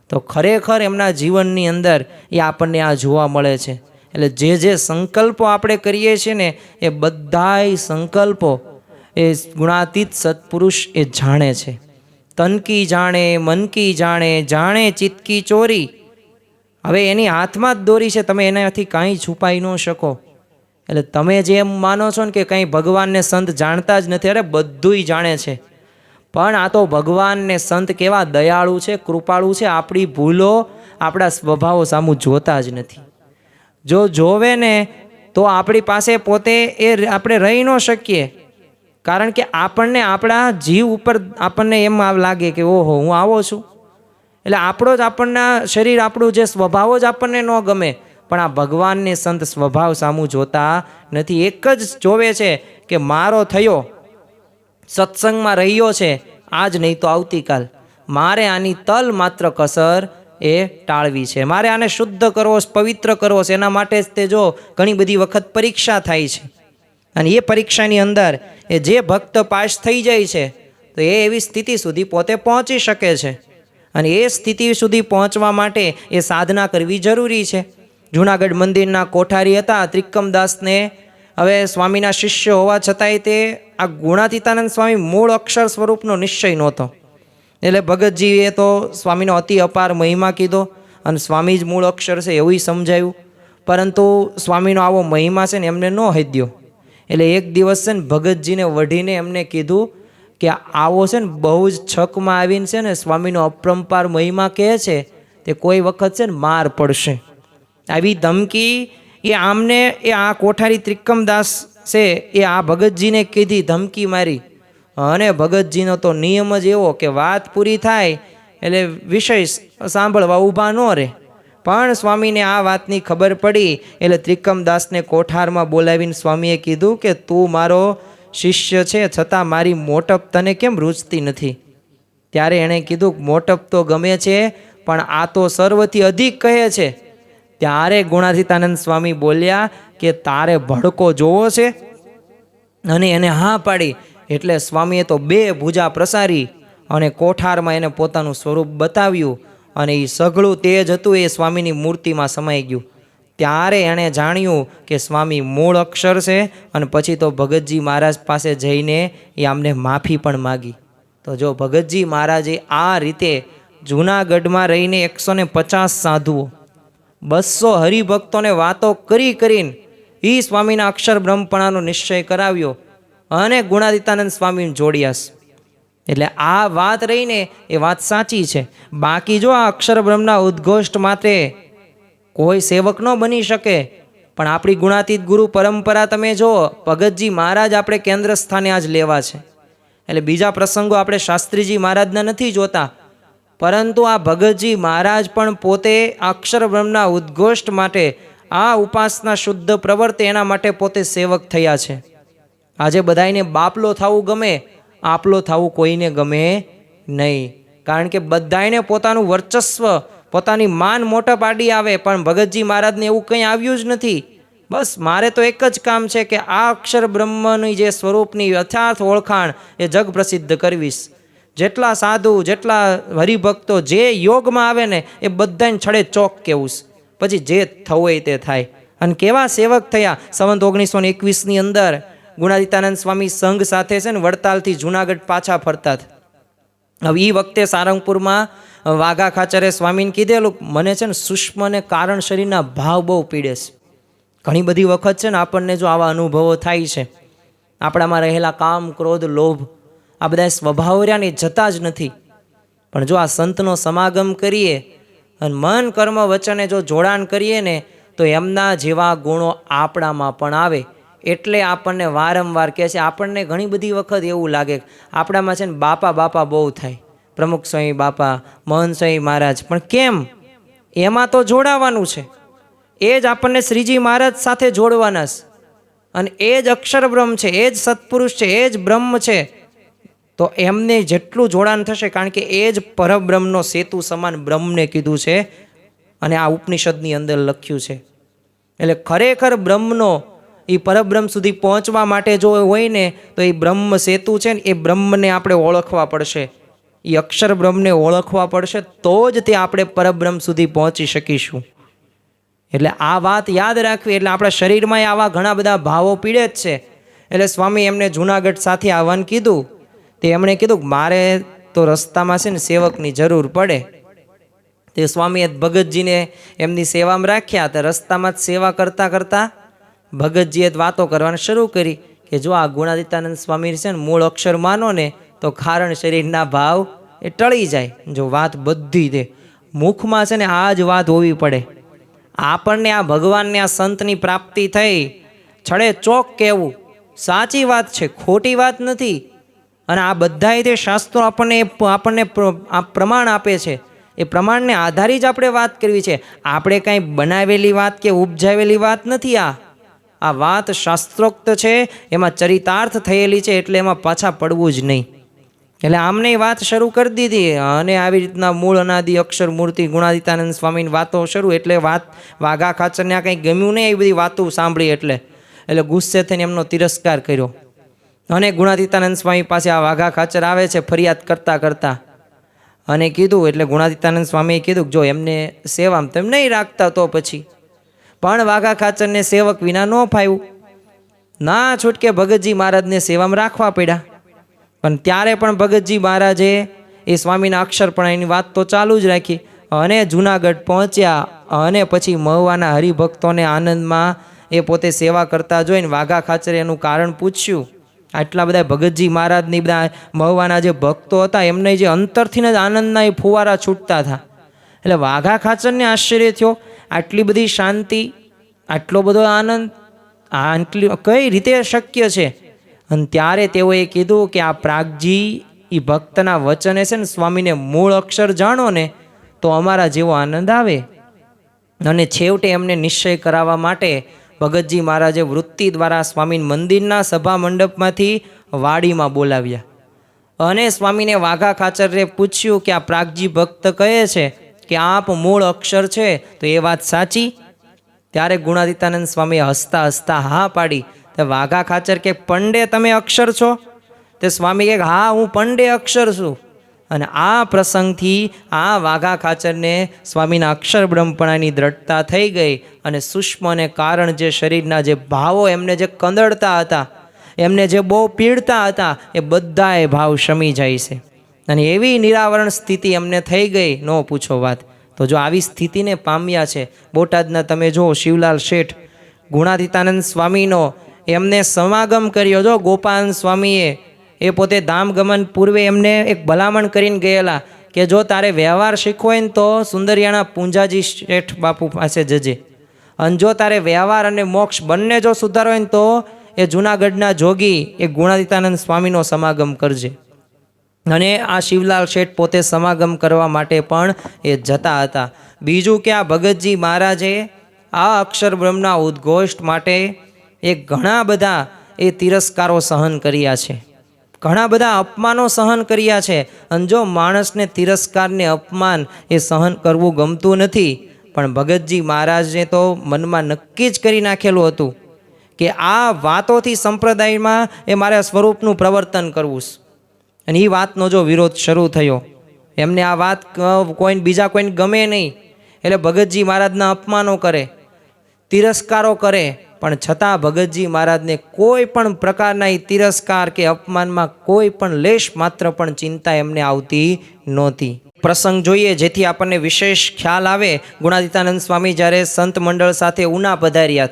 તો ખરેખર એમના જીવનની અંદર એ આપણને આ જોવા મળે છે. એટલે જે સંકલ્પો આપણે કરીએ છીએ ને એ બધાય સંકલ્પો એ ગુણાતીત સત્પુરુષ એ જાણે છે. તનકી જાણે, મનકી જાણે, જાણે ચિત્તકી ચોરી. હવે એની હાથમાં જ દોરી છે, તમે એનાથી કાંઈ છુપાઈ ન શકો. એટલે તમે જે એમ માનો છો ને કે કંઈ ભગવાનને સંત જાણતા જ નથી, અરે બધુંય જાણે છે. પણ આ તો ભગવાનને સંત કેવા દયાળુ છે, કૃપાળુ છે, આપણી ભૂલો આપણા સ્વભાવો સામું જોતા જ નથી. જો જોવે ને તો આપણી પાસે પોતે એ આપણે રહી ન શકીએ. કારણ કે આપણને આપણા જીવ ઉપર આપણને એમ લાગે કે ઓહો હું આવો છું. એટલે આપણો જ આપણના શરીર, આપણું જે સ્વભાવ જ આપણને ન ગમે. પણ આ ભગવાનને સંત સ્વભાવ સામું જોતા નથી. એક જ જોવે છે કે મારો થયો સત્સંગમાં રહ્યો છે, આજ નહીં તો આવતીકાલ. મારે આની તલ માત્ર કસર એ ટાળવી છે, મારે આને શુદ્ધ કરવો, પવિત્ર કરવો છે. એના માટે જ તે જો ઘણી બધી વખત પરીક્ષા થાય છે. અને એ પરીક્ષાની અંદર એ જે ભક્ત પાસ થઈ જાય છે તો એ એવી સ્થિતિ સુધી પોતે પહોંચી શકે છે. અને એ સ્થિતિ સુધી પહોંચવા માટે એ સાધના કરવી જરૂરી છે. જૂનાગઢ મંદિરના કોઠારી હતા ત્રિકમદાસને, હવે સ્વામીના શિષ્ય હોવા છતાંય તે આ ગુણાતીતાનંદ સ્વામી મૂળ અક્ષર સ્વરૂપનો નિશ્ચય નહોતો. એટલે ભગતજીએ તો સ્વામીનો અતિ અપાર મહિમા કીધો અને સ્વામી જ મૂળ અક્ષર છે એવું સમજાયું. પરંતુ સ્વામીનો આવો મહિમા છે ને એમને ન હદ્યો. એટલે એક દિવસ છે ને ભગતજીને વઢીને એમને કીધું કે આવો છે ને બહુ જ છકમાં આવીને છે ને સ્વામીનો અપરંપાર મહિમા કહે છે, તે કોઈ વખત છે ને માર પડશે. આવી ધમકી એ આમને એ આ કોઠારી ત્રિકમદાસ છે એ આ ભગતજીને કીધી, ધમકી મારી. અને ભગતજીનો તો નિયમ જ એવો કે વાત પૂરી થાય એટલે વિષય સાંભળવા ઊભા ન રહે. પણ સ્વામીને આ વાતની ખબર પડી એટલે ત્રિકમદાસને કોઠારમાં બોલાવીને સ્વામીએ કીધું કે તું મારો શિષ્ય છે છતાં મારી મોટપ તને કેમ રૂચતી નથી? ત્યારે એણે કીધું મોટપ તો ગમે છે પણ આ તો સર્વથી અધિક કહે છે. ત્યારે ગુણાતીતાનંદ સ્વામી બોલ્યા કે તારે ભડકો જોવો છે? અને એને હા પાડી. એટલે સ્વામીએ તો બે ભુજા પ્રસારી અને કોઠારમાં એને પોતાનું સ્વરૂપ બતાવ્યું અને એ સઘળું તેજ હતું એ સ્વામીની મૂર્તિમાં સમાઈ ગયું. ત્યારે એણે જાણ્યું કે સ્વામી મૂળ અક્ષર છે. અને પછી તો ભગતજી મહારાજ પાસે જઈને એ આમને માફી પણ માગી. તો જો ભગતજી મહારાજે આ રીતે જૂનાગઢમાં રહીને 150 સાધુઓ, 200 હરિભક્તોને વાતો કરીને એ સ્વામીના અક્ષર બ્રહ્મપણાનો નિશ્ચય કરાવ્યો અને ગુણાતીતાનંદ સ્વામીને જોડ્યા. એટલે આ વાત રહીને એ વાત સાચી છે. બાકી જો આ અક્ષર બ્રહ્મના ઉદ્ઘોષ માટે કોઈ સેવક ન બની શકે. પણ આપણી ગુણાતીત ગુરુ પરંપરા તમે જો ભગતજી મહારાજ આપણે કેન્દ્ર સ્થાને આજ લેવા છે. એટલે બીજા પ્રસંગો આપણે શાસ્ત્રીજી મહારાજના નથી જોતા, પરંતુ આ ભગતજી મહારાજ પણ પોતે અક્ષર બ્રહ્મના ઉદ્ઘોષ માટે આ ઉપાસના શુદ્ધ પ્રવર્તે એના માટે પોતે સેવક થયા છે. આજે બધાને બાપલો થવું ગમે, આપલો થવું કોઈને ગમે નહીં. કારણ કે બધાને પોતાનું વર્ચસ્વ, પોતાની માન મોટા પાડી આવે. પણ ભગતજી મહારાજને એવું કંઈ આવ્યું જ નથી. બસ મારે તો એક જ કામ છે કે આ અક્ષર બ્રહ્મની જે સ્વરૂપની યથાર્થ ઓળખાણ એ જગ પ્રસિદ્ધ કરવીશ. જેટલા સાધુ, જેટલા હરિભક્તો જે યોગમાં આવે ને એ બધાને છડે ચોક કેવું, પછી જે થવું હોય તે થાય. અને કેવા સેવક થયા. સંવત 1921ની અંદર ગુણાતીતાનંદ સ્વામી સંઘ સાથે છે ને વડતાલથી જૂનાગઢ પાછા ફરતા. હવે એ વખતે સારંગપુરમાં વાઘા ખાચરે સ્વામીને કીધેલું મને છે ને સૂક્ષ્મ અને કારણ શરીરના ભાવ બહુ પીડે છે. ઘણી બધી વખત છે ને આપણને જો આવા અનુભવો થાય છે, આપણામાં રહેલા કામ, ક્રોધ, લોભ આ બધા સ્વભાવ રહ્યા ને જતા જ નથી. પણ જો આ સંતનો સમાગમ કરીએ અને મન કર્મ વચને જો જોડાણ કરીએ ને તો એમના જેવા ગુણો આપણામાં પણ આવે. એટલે આપણને વારંવાર કહે છે. આપણને ઘણી બધી વખત એવું લાગે આપણામાં છે ને બાપા બાપા બહુ થાય, પ્રમુખ સ્વામી બાપા, મહંત સ્વામી મહારાજ. પણ કેમ? એમાં તો જોડાવાનું છે. એ જ આપણને શ્રીજી મહારાજ સાથે જોડવાના છે. અને એ જ અક્ષર બ્રહ્મ છે, એ જ સત્પુરુષ છે, એ જ બ્રહ્મ છે. તો એમને જેટલું જોડાણ થશે, કારણ કે એ જ પરબ્રહ્મનો સેતુ સમાન બ્રહ્મને કીધું છે અને આ ઉપનિષદની અંદર લખ્યું છે. એટલે ખરેખર બ્રહ્મનો એ પરબ્રહ્મ સુધી પહોંચવા માટે જો હોય ને તો એ બ્રહ્મ સેતુ છે ને એ બ્રહ્મને આપણે ઓળખવા પડશે, એ અક્ષર બ્રહ્મને ઓળખવા પડશે, તો જ તે આપણે પરબ્રહ્મ સુધી પહોંચી શકીશું. એટલે આ વાત યાદ રાખવી. એટલે આપણા શરીરમાં આવા ઘણા બધા ભાવો પીડે જ છે. એટલે સ્વામી એમને જુનાગઢ સાથે આવવાનું કીધું. તે એમણે કીધું કે મારે તો રસ્તામાં છે ને સેવકની જરૂર પડે. તે સ્વામીએ ભગતજીને એમની સેવામાં રાખ્યા. તો રસ્તામાં જ સેવા કરતાં કરતાં ભગતજીએ વાતો કરવાની શરૂ કરી કે જો આ ગુણાતીતાનંદ સ્વામી છે ને મૂળ અક્ષર માનો ને તો ખારણ શરીરના ભાવ એ ટળી જાય. જો વાત બધી તે મુખમાં છે ને આ જ વાત હોવી પડે. આપણને આ ભગવાનને આ સંતની પ્રાપ્તિ થઈ, છડે ચોક કહેવું સાચી વાત છે, ખોટી વાત નથી. અને આ બધાય તે શાસ્ત્રો આપણને આ પ્રમાણ આપે છે. એ પ્રમાણને આધારી જ આપણે વાત કરવી છે. આપણે કાંઈ બનાવેલી વાત કે ઉપજાવેલી વાત નથી. આ વાત શાસ્ત્રોક્ત છે, એમાં ચરિતાર્થ થયેલી છે, એટલે એમાં પાછા પડવું જ નહીં. એટલે આમને વાત શરૂ કરી દીધી અને આવી રીતના મૂળ અનાદિ અક્ષર મૂર્તિ ગુણાતીતાનંદ સ્વામીની વાતો શરૂ. એટલે વાત વાઘા ખાચરને આ કંઈ ગમ્યું નહીં, એવી બધી વાતો સાંભળી એટલે ગુસ્સે થઈને એમનો તિરસ્કાર કર્યો. અને ગુણાતીતાનંદ સ્વામી પાસે આ વાઘા ખાચર આવે છે ફરિયાદ કરતાં કરતાં, અને કીધું. એટલે ગુણાતીતાનંદ સ્વામીએ કીધું કે જો એમને સેવામાં તેમ નહીં રાખતા તો પછી. પણ વાઘા ખાચરને સેવક વિના ન ફાવ્યું. ના છૂટકે ભગતજી મહારાજને સેવામાં રાખવા પડ્યા. પણ ત્યારે પણ ભગતજી મહારાજે એ સ્વામીના અક્ષરપણાની વાત તો ચાલુ જ રાખી. અને જુનાગઢ પહોંચ્યા અને પછી મહુવાના હરિભક્તોને આનંદમાં એ પોતે સેવા કરતા જોઈને વાઘા ખાચરે એનું કારણ પૂછ્યું. આટલા બધા ભગતજી મહારાજની બધા મહુવાના જે ભક્તો હતા એમને જે અંતરથી જ આનંદના એ ફુવારા છૂટતા હતા. એટલે વાઘા ખાચરને આશ્ચર્ય થયો, આટલી બધી શાંતિ, આટલો બધો આનંદ આટલી કઈ રીતે શક્ય છે? અને ત્યારે તેઓએ કીધું કે આ પ્રાગજી એ ભક્તના વચને છે ને સ્વામીને મૂળ અક્ષર જાણો ને તો અમારા જેવો આનંદ આવે. અને છેવટે એમને નિશ્ચય કરાવવા માટે ભગતજી મહારાજે વૃત્તિ દ્વારા સ્વામી મંદિરના સભા મંડપમાંથી વાડીમાં બોલાવ્યા. અને સ્વામીને વાઘા ખાચરે પૂછ્યું કે આ પ્રાગજી ભક્ત કહે છે કે આપ મૂળ અક્ષર છે, તો એ વાત સાચી? ત્યારે ગુણાતીતાનંદ સ્વામીએ હસતા હસતા હા પાડી. તો વાઘા ખાચર કે પંડે તમે અક્ષર છો? તે સ્વામી કહે હા હું પંડે અક્ષર છું. અને આ પ્રસંગથી આ વાઘા ખાચરને સ્વામીના અક્ષર બ્રહ્મપણાની દ્રઢતા થઈ ગઈ. અને સૂક્ષ્મ અને કારણ જે શરીરના જે ભાવો એમને જે કંદડતા હતા, એમને જે બહુ પીડતા હતા, એ બધાએ ભાવ શમી જાય છે. અને એવી નિરાવરણ સ્થિતિ એમને થઈ ગઈ, ન પૂછો વાત. તો જો આવી સ્થિતિને પામ્યા છે બોટાદના તમે જો શિવલાલ શેઠ ગુણાતીતાનંદ સ્વામીનો એમને સમાગમ કર્યો. જો ગોપાલ સ્વામીએ એ પોતે ધામગમન પૂર્વે એમને એક ભલામણ કરીને ગયેલા કે જો તારે વ્યવહાર શીખવો હોય ને તો સુંદરિયાણા પૂંજાજી શેઠ બાપુ પાસે જજે. અને જો તારે વ્યવહાર અને મોક્ષ બંને જો સુધારો હોય ને તો એ જૂનાગઢના જોગી એ ગુણાતીતાનંદ સ્વામીનો સમાગમ કરજે. અને આ શિવલાલ શેઠ પોતે સમાગમ કરવા માટે પણ એ જતા હતા. બીજું કે આ ભગતજી મહારાજે આ અક્ષર બ્રહ્મના ઉદ્ઘોષ માટે એ ઘણા બધા એ તિરસ્કારો સહન કર્યા છે, ઘણા બધા અપમાનો સહન કર્યા છે. અને જો માણસને તિરસ્કારને અપમાન એ સહન કરવું ગમતું નથી, પણ ભગતજી મહારાજને તો મનમાં નક્કી જ કરી નાખેલું હતું કે આ વાતોથી સંપ્રદાયમાં એ મારા સ્વરૂપનું પ્રવર્તન કરવું. અને એ વાતનો જો વિરોધ શરૂ થયો, એમને આ વાત કોઈને બીજા કોઈને ગમે નહીં, એટલે ભગતજી મહારાજના અપમાનો કરે, તિરસ્કારો કરે. પણ છતાં ભગતજી મહારાજને કોઈ પણ પ્રકારના તિરસ્કાર કે અપમાનમાં કોઈ પણ લેશ માત્ર પણ ચિંતા એમને આવતી નહોતી. પ્રસંગ જોઈએ જેથી આપણને વિશેષ ખ્યાલ આવે. ગુણાતીતાનંદ સ્વામી જ્યારે સંત મંડળ સાથે ઉના પધાર્યા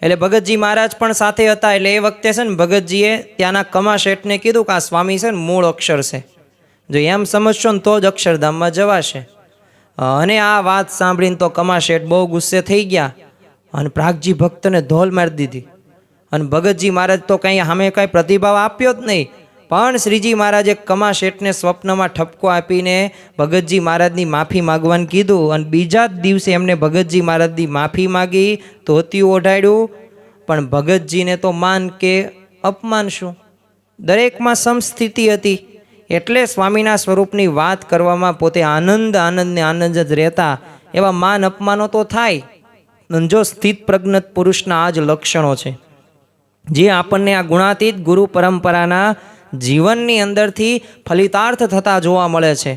એટલે ભગતજી મહારાજ પણ સાથે હતા. એટલે એ વખતે છે ને ભગતજીએ ત્યાંના કમા શેઠને કીધું કે આ સ્વામી છે ને મૂળ અક્ષર છે, જો એમ સમજશો ને તો જ અક્ષરધામમાં જવાશે. અને આ વાત સાંભળીને તો કમા શેઠ બહુ ગુસ્સે થઈ ગયા અને પ્રાગજી ભક્તને ધોલ મારી દીધી. અને ભગતજી મહારાજ તો કંઈ સામે કાંઈ પ્રતિભાવ આપ્યો જ નહીં. પણ શ્રીજી મહારાજે કમા શેઠને સ્વપ્નમાં ઠપકો આપીને ભગતજી મહારાજની માફી માગવાનું કીધું. અને બીજા જ દિવસે એમને ભગતજી મહારાજની માફી માગી, ધોતિયું ઓઢાડ્યું. પણ ભગતજીને તો માન કે અપમાન શું, દરેકમાં સમસ્થિતિ હતી. એટલે સ્વામીના સ્વરૂપની વાત કરવામાં પોતે આનંદ આનંદને આનંદ જ રહેતા. એવા માન અપમાનો તો થાય. જો સ્થિત પ્રજ્ઞત પુરુષના આ જ લક્ષણો છે. જે આપણને આ ગુણાતીત ગુરુ પરંપરાના જીવનની અંદરથી ફલિતાર્થ થતા જોવા મળે છે.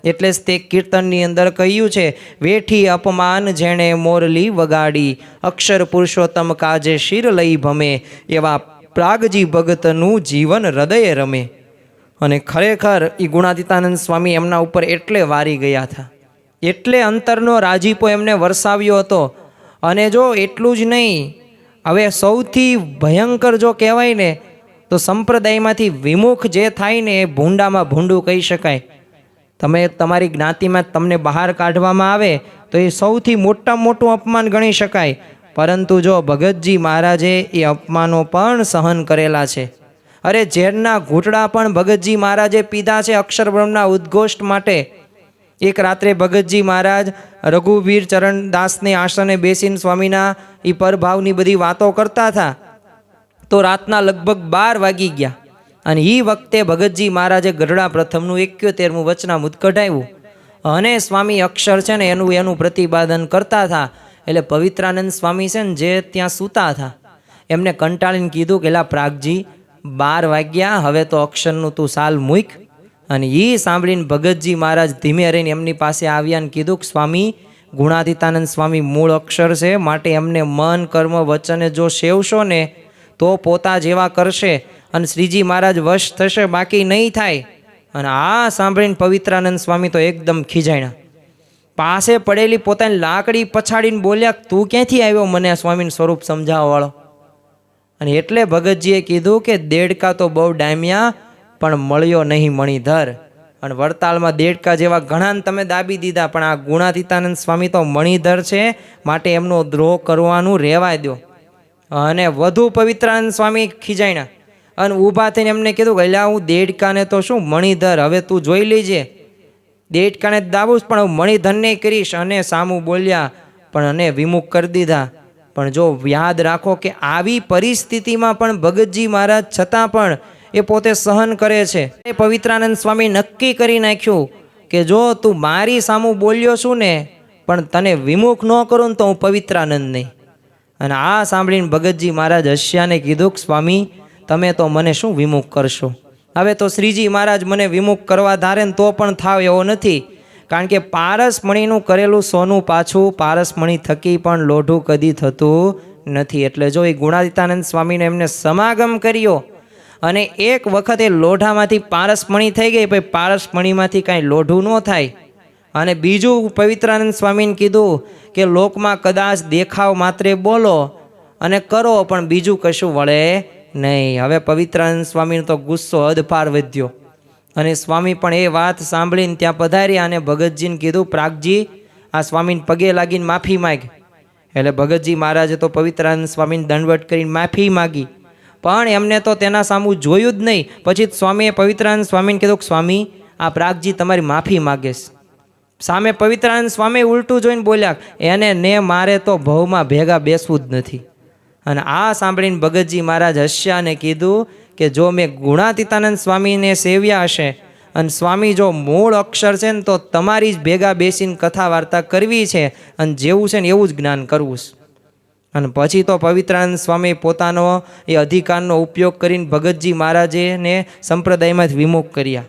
એટલે જ તે કીર્તનની અંદર કહ્યું છે, વેઠી અપમાન જેણે મોરલી વગાડી, અક્ષર પુરુષોત્તમ કાજે શિર લઈ ભમે, એવા પ્રાગજી ભગતનું જીવન હૃદયે રમે. અને ખરેખર એ ગુણાતીતાનંદ સ્વામી એમના ઉપર એટલે વારી ગયા હતા, એટલે અંતરનો રાજીપો એમને વરસાવ્યો હતો. અને જો એટલું જ નહીં, હવે સૌથી ભયંકર જો કહેવાય ને તો સંપ્રદાયમાંથી વિમુખ જે થાય ને એ ભૂંડામાં ભૂંડું કહી શકાય. તમે તમારી જ્ઞાતિમાં તમને બહાર કાઢવામાં આવે તો એ સૌથી મોટામાં મોટું અપમાન ગણી શકાય. પરંતુ જો ભગતજી મહારાજે એ અપમાનો પણ સહન કરેલા છે. અરે ઝેરના ઘૂંટડા પણ ભગતજી મહારાજે પીધા છે અક્ષરબ્રહ્મના ઉદ્ઘોષ માટે. એક રાત્રે ભગતજી મહારાજ રઘુવીર ચરણદાસને આસને બેસીને સ્વામીના એ પરભાવની બધી વાતો કરતા હતા. તો રાતના લગભગ 12 વાગી ગયા અને એ વખતે ભગતજી મહારાજે ગઢડા પ્રથમનું 71મું વચનામૃત કઢાવ્યું અને સ્વામી અક્ષર છે ને એનું પ્રતિપાદન કરતા હતા. એટલે પવિત્રાનંદ સ્વામી છે ને જે ત્યાં સૂતા હતા એમને કંટાળીને કીધું કે લા પ્રાગજી 12 વાગ્યા, હવે તો અક્ષરનું તું સાલ મૂક. અને એ સાંભળીને ભગતજી મહારાજ ધીમે રહીને એમની પાસે આવ્યા અને કીધું કે સ્વામી ગુણાતીતાનંદ સ્વામી મૂળ અક્ષર છે, માટે એમને મન કર્મ વચને જો સેવશો ને તો પોતા જેવા કરશે અને શ્રીજી મહારાજ વશ થશે, બાકી નહીં થાય. અને આ સાંભળીને પવિત્રાનંદ સ્વામી તો એકદમ ખીજાણ્યા. પાસે પડેલી પોતાની લાકડી પછાડીને બોલ્યા, તું ક્યાંથી આવ્યો મને સ્વામીનું સ્વરૂપ સમજાવવા વાળો? અને એટલે ભગતજીએ કીધું કે દેડકા તો બહુ ડામ્યા પણ મળ્યો નહીં મણિધર. અને વડતાલમાં દેડકા જેવા ઘણાને તમે દાબી દીધા, પણ આ ગુણાતીતાનંદ સ્વામી તો મણિધર છે, માટે એમનો દ્રોહ કરવાનું રહેવા દો. અને વધુ પવિત્રાનંદ સ્વામી ખીજાણ્યા અને ઊભા થઈને એમને કીધું કે અલ્યા હું દેડકાને તો શું મણિધર, હવે તું જોઈ લેજે, દેડકાને દાબુશ પણ હું મણિધરને કરીશ. અને સામું બોલ્યા પણ અને વિમુખ કરી દીધા. પણ જો યાદ રાખો કે આવી પરિસ્થિતિમાં પણ ભગતજી મહારાજ છતાં પણ એ પોતે સહન કરે છે. એ પવિત્રાનંદ સ્વામી નક્કી કરી નાખ્યું કે જો તું મારી સામું બોલ્યો છું ને પણ તને વિમુખ ન કરું ને તો હું પવિત્રાનંદ નહીં. અને આ સાંભળીને ભગતજી મહારાજ હસ્યાને કીધું કે સ્વામી તમે તો મને શું વિમુખ કરશો? હવે તો શ્રીજી મહારાજ મને વિમુખ કરવા ધારે ને તો પણ થાવ એવો નથી, કારણ કે પારસમણીનું કરેલું સોનું પાછું પારસમણી થકી પણ લોઢું કદી થતું નથી. એટલે જો એ ગુણાતીતાનંદ સ્વામીને એમને સમાગમ કર્યો અને એક વખત એ લોઢામાંથી પારસમણી થઈ ગઈ, પછી પારસમણીમાંથી કાંઈ લોઢું ન થાય. અને બીજું પવિત્રાનંદ સ્વામીને કીધું કે લોકમાં કદાચ દેખાવ માત્રે બોલો અને કરો પણ બીજું કશું વળે નહીં. હવે પવિત્રાનંદ સ્વામીનો તો ગુસ્સો હદપાર વધ્યો અને સ્વામી પણ એ વાત સાંભળીને ત્યાં પધાર્યા અને ભગતજીને કીધું પ્રાગજી આ સ્વામીને પગે લાગીને માફી માગ. એટલે ભગતજી મહારાજે તો પવિત્રાનંદ સ્વામીને દંડવટ કરીને માફી માગી, પણ એમને તો તેના સામું જોયું જ નહીં. પછી સ્વામીએ પવિત્રાનંદ સ્વામીને કીધું કે સ્વામી આ પ્રાગજી તમારી માફી માગે છે. સામે પવિત્રાનંદ સ્વામી ઉલટું જોઈને બોલ્યા, એને ને મારે તો ભવમાં ભેગા બેસવું જ નથી. અને આ સાંભળીને ભગતજી મહારાજ હસ્યા અને કીધું કે જો મેં ગુણાતીતાનંદ સ્વામીને સેવ્યા હશે અને સ્વામી જો મૂળ અક્ષર છે ને તો તમારી જ ભેગા બેસીને કથા વાર્તા કરવી છે અને જેવું છે ને એવું જ જ્ઞાન કરવું છે. અને પછી તો પવિત્રાનંદ સ્વામી પોતાનો એ અધિકારનો ઉપયોગ કરીને ભગતજી મહારાજને સંપ્રદાયમાં જ વિમુખ કર્યા.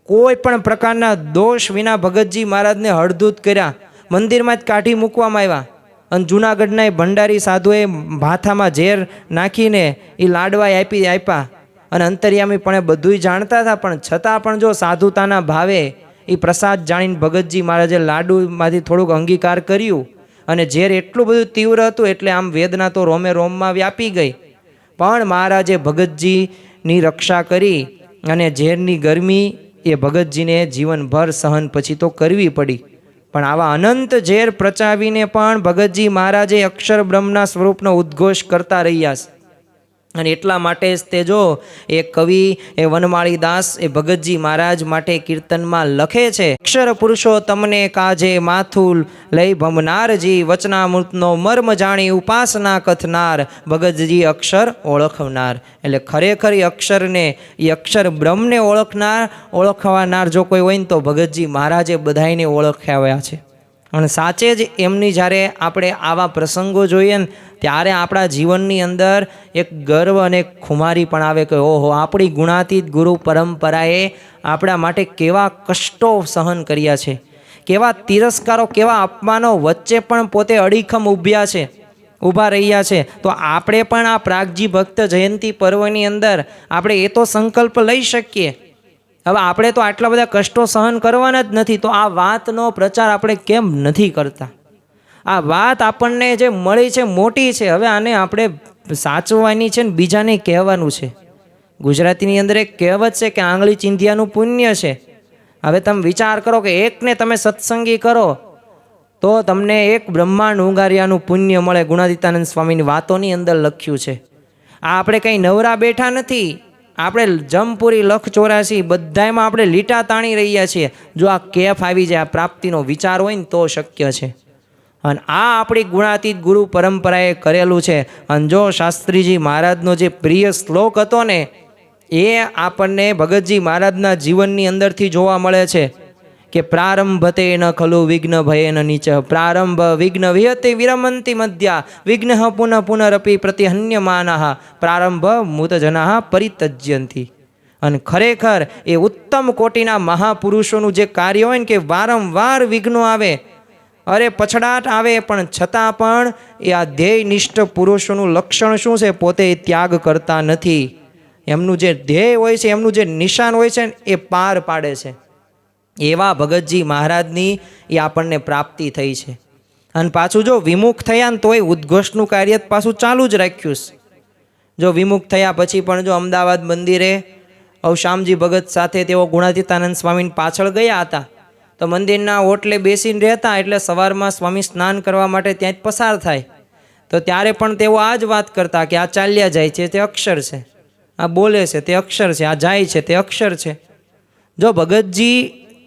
કોઈ પણ પ્રકારના દોષ વિના ભગતજી મહારાજને હળધૂત કર્યા, મંદિરમાં જ કાઢી મૂકવામાં આવ્યા. અને જૂનાગઢના એ ભંડારી સાધુએ ભાથામાં ઝેર નાખીને એ લાડવા આપ્યા. અને અંતર્યામી પણ એ બધુંય જાણતા હતા, પણ છતાં પણ જો સાધુતાના ભાવે એ પ્રસાદ જાણીને ભગતજી મહારાજે લાડુમાંથી થોડુંક અંગીકાર કર્યું. અને ઝેર એટલું બધું તીવ્ર હતું એટલે આમ વેદના તો રોમે રોમમાં વ્યાપી ગઈ. પણ મહારાજે ભગતજીની રક્ષા કરી અને ઝેરની ગરમી એ ભગતજીને જીવનભર સહન પછી તો કરવી પડી. પણ આવા અનંત ઝેર પ્રચાવીને પણ ભગતજી મહારાજે અક્ષર બ્રહ્મના સ્વરૂપનો ઉદ્ઘોષ કરતા રહ્યા છે. અને એટલા માટે જ તે જો એ કવિ એ વનમાળી દાસ એ ભગતજી મહારાજ માટે કીર્તનમાં લખે છે, અક્ષર પુરુષો તમને કાજે માથું લઈ ભમનારજી, વચનામૃતનો મર્મ જાણી ઉપાસના કથનાર, ભગતજી અક્ષર ઓળખનાર. એટલે ખરેખર એ અક્ષરને એ અક્ષર બ્રહ્મને ઓળખવાનાર જો કોઈ હોય ને તો ભગતજી મહારાજે બધાને ઓળખાવ્યા છે. અને સાચે જ એમની જ્યારે આપણે આવા પ્રસંગો જોઈએ ને ત્યારે આપણા જીવનની અંદર એક ગર્વ અને એક ખુમારી પણ આવે કે ઓહો, આપણી ગુણાતીત ગુરુ પરંપરાએ આપણા માટે કેવા કષ્ટો સહન કર્યા છે, કેવા તિરસ્કારો, કેવા અપમાનો વચ્ચે પણ પોતે અડીખમ ઊભા રહ્યા છે. તો આપણે પણ આ પ્રાગજી ભક્ત જયંતી પર્વની અંદર આપણે એ તો સંકલ્પ લઈ શકીએ. હવે આપણે તો આટલા બધા કષ્ટો સહન કરવાના જ નથી, તો આ વાતનો પ્રચાર આપણે કેમ નથી કરતા? આ વાત આપણને જે મળી છે મોટી છે, હવે આને આપણે સાચવવાની છે ને બીજાને કહેવાનું છે. ગુજરાતીની અંદર એક કહેવત છે કે આંગળી ચીંધ્યાનું પુણ્ય છે. હવે તમે વિચાર કરો કે એકને તમે સત્સંગી કરો તો તમને એક બ્રહ્માંડ ઉંગારિયાનું પુણ્ય મળે. ગુણાતીતાનંદ સ્વામીની વાતોની અંદર લખ્યું છે. આ આપણે કંઈ નવરા બેઠા નથી, આપણે જમપુરી લખ 84 બધામાં આપણે લીટા તાણી રહ્યા છીએ. જો આ કેફ આવી જાય, આ પ્રાપ્તિનો વિચાર હોય ને તો શક્ય છે. અને આ આપણી ગુણાતીત ગુરુ પરંપરાએ કરેલું છે. અને જો શાસ્ત્રીજી મહારાજનો જે પ્રિય શ્લોક હતો ને એ આપણને ભગતજી મહારાજના જીવનની અંદરથી જોવા મળે છે કે પ્રારંભતે ન ખલુ વિઘ્ન ભયેન નીચ, પ્રારંભ વિઘ્ન વિહતે વિરમંતિ મધ્યા, વિઘ્ન પુનઃ પુનરપી પ્રતિહન્યમાનઃ, પ્રારંભ મૂતજનાઃ પરિતજ્યંતિ. અને ખરેખર એ ઉત્તમ કોટીના મહાપુરુષોનું જે કાર્ય હોય ને કે વારંવાર વિઘ્નો આવે, અરે પછડાટ આવે, પણ છતાં પણ એ આ ધ્યેયનિષ્ઠ પુરુષોનું લક્ષણ શું છે? પોતે ત્યાગ કરતા નથી. એમનું જે ધ્યેય હોય છે, એમનું જે નિશાન હોય છે ને એ પાર પાડે છે. એવા ભગતજી મહારાજની એ આપણને પ્રાપ્તિ થઈ છે. અને પાછું જો વિમુખ થયા ને તોય ઉદ્ઘોષનું કાર્ય પાછું ચાલુ જ રાખ્યું છે. જો વિમુખ થયા પછી પણ જો અમદાવાદ મંદિરે અવશામજી ભગત સાથે તેઓ ગુણાતીતાનંદ સ્વામીની પાછળ ગયા હતા, તો મંદિરના ઓટલે બેસીને રહેતા, એટલે સવારમાં સ્વામી સ્નાન કરવા માટે ત્યાં જ પસાર થાય, તો ત્યારે પણ તેઓ આ જ વાત કરતા કે આ ચાલ્યા જાય છે તે અક્ષર છે, આ બોલે છે તે અક્ષર છે, આ જાય છે તે અક્ષર છે. જો ભગતજી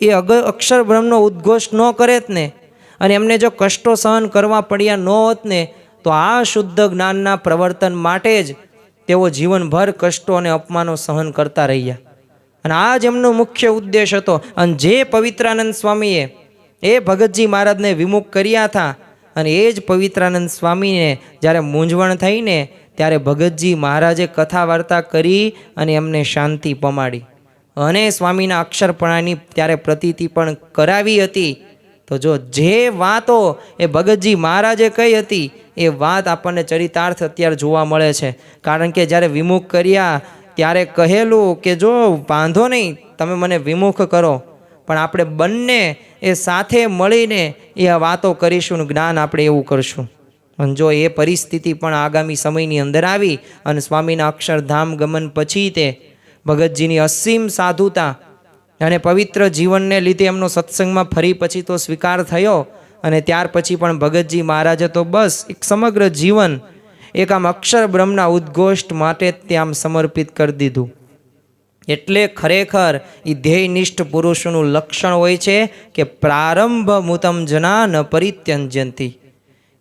એ અક્ષર બ્રહ્મનો ઉદ્ઘોષ ન કરેત ને, અને એમને જો કષ્ટો સહન કરવા પડ્યા ન હોત ને, તો આ શુદ્ધ જ્ઞાનના પ્રવર્તન માટે જ તેઓ જીવનભર કષ્ટો અને અપમાનો સહન કરતા રહ્યા. અને આ જ એમનો મુખ્ય ઉદ્દેશ હતો. અને જે પવિત્રાનંદ સ્વામીએ એ ભગતજી મહારાજને વિમુખ કર્યા હતા, અને એ જ પવિત્રાનંદ સ્વામીને જ્યારે મૂંઝવણ થઈને ત્યારે ભગતજી મહારાજે કથા વાર્તા કરી અને એમને શાંતિ પમાડી અને સ્વામીના અક્ષરપણાની ત્યારે પ્રતીતિ પણ કરાવી હતી. તો જો જે વાતો એ ભગતજી મહારાજે કહી હતી એ વાત આપણને ચરિતાર્થ અત્યારે જોવા મળે છે. કારણ કે જ્યારે વિમુખ કર્યા ત્યારે કહેલું કે જો વાંધો નહીં, તમે મને વિમુખ કરો, પણ આપણે બંને એ સાથે મળીને એ વાતો કરીશું, જ્ઞાન આપણે એવું કરશું. અને જો એ પરિસ્થિતિ પણ આગામી સમયની અંદર આવી અને સ્વામીના અક્ષરધામ ગમન પછી તે ભગતજીની અસીમ સાધુતા અને પવિત્ર જીવનને લીધે એમનો સત્સંગમાં ફરી પછી તો સ્વીકાર થયો. અને ત્યાર પછી પણ ભગતજી મહારાજે તો બસ એક સમગ્ર જીવન એક આમ અક્ષર બ્રહ્મના ઉદ્ઘોષ માટે ત્યાં સમર્પિત કરી દીધું. એટલે ખરેખર એ ધ્યેયનિષ્ઠ પુરુષોનું લક્ષણ હોય છે કે પ્રારંભ મુતમ જના ન પરિત્યજ્યંતિ.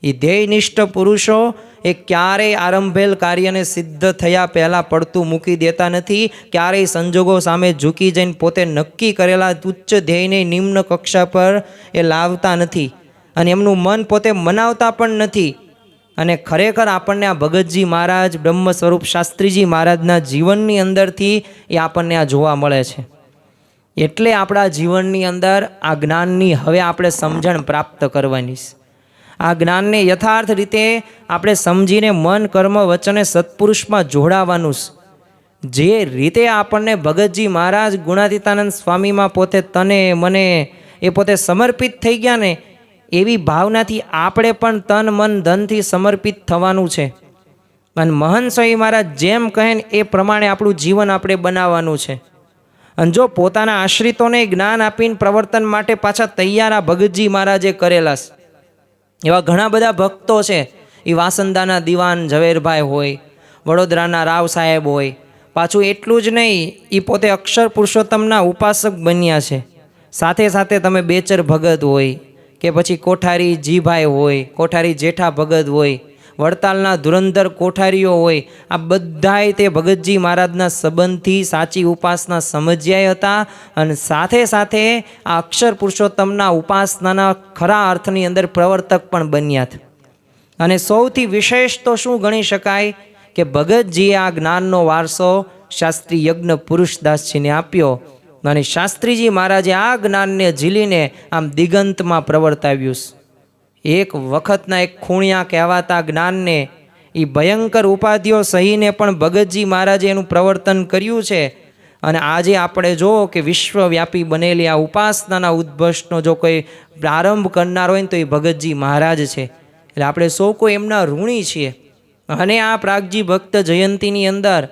એ ધ્યેયનિષ્ઠ પુરુષો એ ક્યારેય આરંભેલ કાર્યને સિદ્ધ થયા પહેલાં પડતું મૂકી દેતા નથી. ક્યારેય સંજોગો સામે ઝૂકી જઈને પોતે નક્કી કરેલા ઉચ્ચ ધ્યેયને નિમ્ન કક્ષા પર એ લાવતા નથી, અને એમનું મન પોતે મનાવતા પણ નથી. અને ખરેખર આપણને આ ભગતજી મહારાજ, બ્રહ્મ સ્વરૂપ શાસ્ત્રીજી મહારાજના જીવનની અંદરથી એ આપણને આ જોવા મળે છે. એટલે આપણા જીવનની અંદર આ જ્ઞાનની હવે આપણે સમજણ પ્રાપ્ત કરવાની છે. આ જ્ઞાનને યથાર્થ રીતે આપણે સમજીને મન, કર્મ, વચને સત્પુરુષમાં જોડાવાનું છે. જે રીતે આપણને ભગતજી મહારાજ ગુણાતીતાનંદ સ્વામીમાં પોતે તને મને એ પોતે સમર્પિત થઈ ગયા ને, એવી ભાવનાથી આપણે પણ તન મન ધનથી સમર્પિત થવાનું છે. અને મહંત સ્વામી મહારાજ જેમ કહે ને એ પ્રમાણે આપણું જીવન આપણે બનાવવાનું છે. અને જો પોતાના આશ્રિતોને જ્ઞાન આપીને પ્રવર્તન માટે પાછા તૈયાર આ ભગતજી મહારાજે કરેલા છે. એવા ઘણા બધા ભક્તો છે. એ વાસંદાના દિવાન ઝવેરભાઈ હોય, વડોદરાના રાવ સાહેબ હોય. પાછું એટલું જ નહીં, એ પોતે અક્ષર પુરુષોત્તમના ઉપાસક બન્યા છે. સાથે સાથે તમે બેચર ભગત હોય કે પછી કોઠારી જીભાઈ હોય, કોઠારી જેઠા ભગત હોય, વડતાલના ધુરંધર કોઠારીઓ હોય, આ બધાય તે ભગતજી મહારાજના સંબંધથી સાચી ઉપાસના સમજ્યા હતા અને સાથે સાથે આ અક્ષર પુરુષોત્તમના ઉપાસનાના ખરા અર્થની અંદર પ્રવર્તક પણ બન્યા હતા. અને સૌથી વિશેષ તો શું ગણી શકાય કે ભગતજીએ આ જ્ઞાનનો વારસો શાસ્ત્રી યજ્ઞ પુરુષદાસજીને આપ્યો અને શાસ્ત્રીજી મહારાજે આ જ્ઞાનને ઝીલીને આમ દિગંતમાં પ્રવર્તાવ્યું. એક વખતના એક ખૂણિયા કહેવાતા જ્ઞાનને એ ભયંકર ઉપાધિઓ સહીને પણ ભગતજી મહારાજે એનું પ્રવર્તન કર્યું છે. અને આજે આપણે જો કે વિશ્વવ્યાપી બનેલી આ ઉપાસનાના ઉદ્ભવનો જો કોઈ પ્રારંભ કરનાર હોય ને તો એ ભગતજી મહારાજ છે. એટલે આપણે સૌ કોઈ એમના ઋણી છીએ. અને આ પ્રાગજી ભક્ત જયંતીની અંદર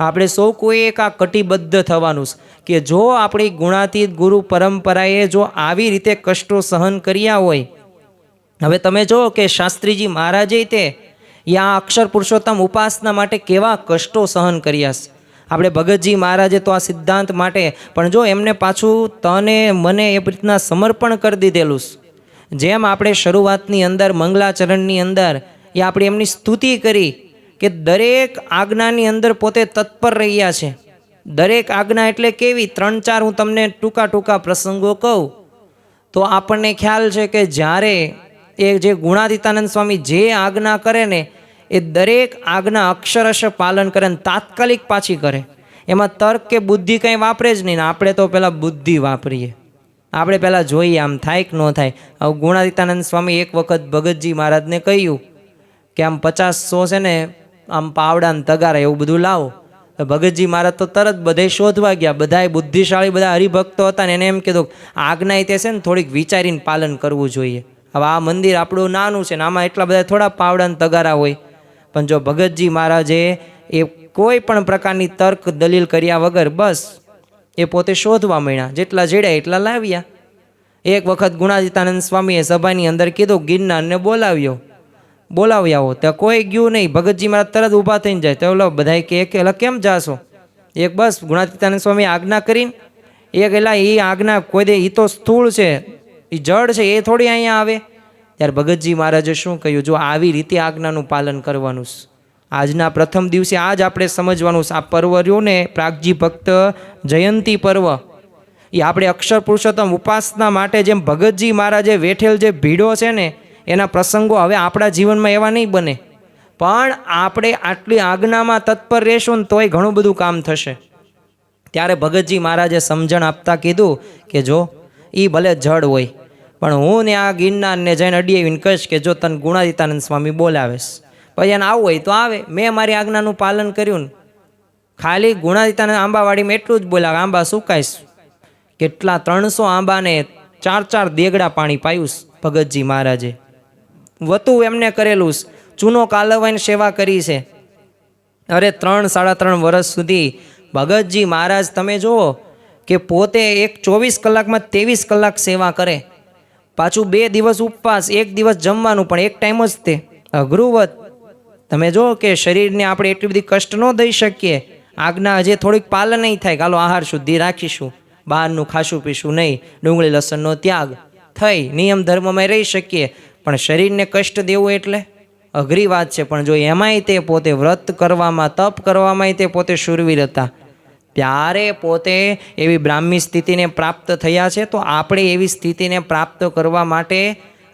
આપણે સૌ કોઈ એક આ કટિબદ્ધ થવાનું કે જો આપણી ગુણાતીત ગુરુ પરંપરાએ જો આવી રીતે કષ્ટો સહન કર્યા હોય. હવે તમે જો કે શાસ્ત્રીજી મહારાજે તે આ અક્ષર પુરુષોત્તમ ઉપાસના માટે કેવા કષ્ટો સહન કર્યા છે. આપણે ભગતજી મહારાજે તો આ સિદ્ધાંત માટે પણ જો એમને પાછું તને મને એ રીતના સમર્પણ કરી દીધેલું. જેમ આપણે શરૂઆતની અંદર મંગલાચરણની અંદર એ આપણે એમની સ્તુતિ કરી કે દરેક આજ્ઞાની અંદર પોતે તત્પર રહ્યા છે. દરેક આજ્ઞા એટલે કેવી, 3-4 હું તમને ટૂંકા ટૂંકા પ્રસંગો કહું તો આપણને ખ્યાલ છે કે જ્યારે એ જે ગુણાતીતાનંદ સ્વામી જે આજ્ઞા કરે ને એ દરેક આજ્ઞા અક્ષરશ પાલન કરે ને તાત્કાલિક પાછી કરે. એમાં તર્ક કે બુદ્ધિ કંઈ વાપરે જ નહીં ને આપણે તો પહેલાં બુદ્ધિ વાપરીએ. આપણે પહેલાં જોઈએ આમ થાય કે ન થાય. હવે ગુણાતીતાનંદ સ્વામી એક વખત ભગતજી મહારાજને કહ્યું કે આમ 50-100 છે ને આમ પાવડા ને તગારા એવું બધું લાવો. ભગતજી મહારાજ તો તરત બધે શોધવા ગયા. બધાય બુદ્ધિશાળી બધા હરિભક્તો હતા ને એને એમ કીધું આજ્ઞા તે છે ને થોડીક વિચારીને પાલન કરવું જોઈએ. હવે આ મંદિર આપણું નાનું છે ને આમાં એટલા બધા થોડા પાવડા ને તગારા હોય. પણ જો ભગતજી મહારાજે એ કોઈ પણ પ્રકારની તર્ક દલીલ કર્યા વગર બસ એ પોતે શોધવા માંડ્યા. જેટલા જેડ્યા એટલા લાવ્યા. એક વખત ગુણાતીતાનંદ સ્વામીએ સભાની અંદર કીધું ગિરનારને બોલાવ્યા હો તો કોઈ ગયું નહીં. ભગતજી મહારાજ તરત ઊભા થઈને જાય તો ઓલો બધા કે કેમ જાશો? એક બસ ગુણાતીતાનંદ સ્વામી આજ્ઞા કરીને એક એલા એ આજ્ઞા કોઈ દે એ તો સ્થૂળ છે, એ જડ છે, એ થોડી અહીંયા આવે. ત્યારે ભગતજી મહારાજે શું કહ્યું, જો આવી રીતે આજ્ઞાનું પાલન કરવાનું. આજના પ્રથમ દિવસે આજ આપણે સમજવાનું આ પર્વ રહ્યું ને પ્રાગજી ભક્ત જયંતી પર્વ એ આપણે અક્ષર પુરુષોત્તમ ઉપાસના માટે જેમ ભગતજી મહારાજે વેઠેલ જે ભીડો છે ને એના પ્રસંગો હવે આપણા જીવનમાં એવા નહીં બને. પણ આપણે આટલી આજ્ઞામાં તત્પર રહેશું ને તોય ઘણું બધું કામ થશે. ત્યારે ભગતજી મહારાજે સમજણ આપતા કીધું કે જો એ ભલે જડ હોય પણ હું ને આ ગિરનારને જઈને અડી આવીને કહીશ કે જો તને ગુણાતીતાનંદ સ્વામી બોલાવેશ પછી એને આવવું હોય તો આવે. મેં મારી આજ્ઞાનું પાલન કર્યું ને ખાલી ગુણાતીતાનંદ આંબાવાડીમાં એટલું જ બોલાવે આંબા સુકાઈશ. કેટલા 300 આંબાને 4-4 દેગડા પાણી પાયું ભગતજી મહારાજે. વતું એમને કરેલું, ચૂનો કાલવાઈને સેવા કરી છે. અરે 3-3.5 વર્ષ સુધી ભગતજી મહારાજ તમે જુઓ કે પોતે એક 24 કલાકમાં 23 કલાક સેવા કરે. પાછું 2 દિવસ ઉપવાસ, 1 દિવસ જમવાનું, પણ એક ટાઈમ જ તે અઘરુવત. તમે જો કે શરીરને આપણે એટલી બધી કષ્ટ ન દઈ શકીએ. આજ્ઞા હજી થોડીક પાલન નહીં થાય, ચાલો આહાર શુદ્ધિ રાખીશું, બહારનું ખાશું પીશું નહીં, ડુંગળી લસણનો ત્યાગ થઈ નિયમ ધર્મમાં રહી શકીએ. પણ શરીરને કષ્ટ દેવું એટલે અઘરી વાત છે. પણ જો એમાંય તે પોતે વ્રત કરવામાં, તપ કરવામાં તે પોતે શૂરવીર હતા, ત્યારે પોતે એવી બ્રાહ્મી સ્થિતિને પ્રાપ્ત થયા છે. તો આપણે એવી સ્થિતિને પ્રાપ્ત કરવા માટે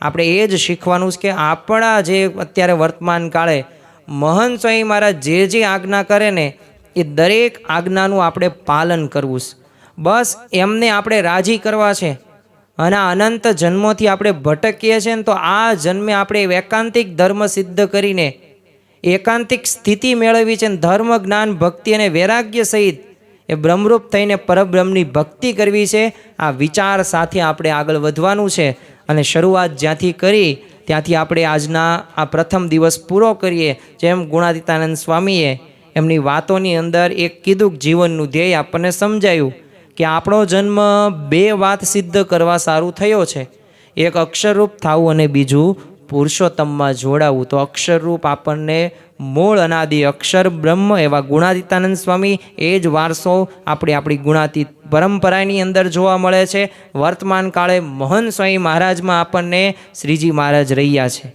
આપણે એ જ શીખવાનું છે કે આપણા જે અત્યારે વર્તમાન કાળે મહંત સ્વામી મહારાજ જે આજ્ઞા કરે ને એ દરેક આજ્ઞાનું આપણે પાલન કરવું છે. બસ એમને આપણે રાજી કરવા છે. અને અનંત જન્મોથી આપણે ભટકીએ છીએ ને તો આ જન્મે આપણે એકાંતિક ધર્મ સિદ્ધ કરીને એકાંતિક સ્થિતિ મેળવી છે. ધર્મ, જ્ઞાન, ભક્તિ અને વૈરાગ્ય સહિત એ બ્રહ્મરૂપ થઈને પરબ્રહ્મની ભક્તિ કરવી છે. આ વિચાર સાથે આપણે આગળ વધવાનું છે. અને શરૂઆત જ્યાંથી કરી ત્યાંથી આપણે આજના આ પ્રથમ દિવસ પૂરો કરીએ. જેમ ગુણાતીતાનંદ સ્વામીએ એમની વાતોની અંદર એક કીધું જીવનનું ધ્યેય આપણને સમજાયું કે આપણો જન્મ 2 વાત સિદ્ધ કરવા સારું થયો છે. એક અક્ષરરૂપ થવું અને બીજું પુરુષોત્તમમાં જોડાવું. તો અક્ષરરૂપ આપણને મૂળ અનાદિ અક્ષર બ્રહ્મ એવા ગુણાતીતાનંદ સ્વામી એ જ વારસો આપણી ગુણાતીત પરંપરાની અંદર જોવા મળે છે. વર્તમાન કાળે મહંત સ્વામી મહારાજમાં આપણને શ્રીજી મહારાજ રહ્યા છે.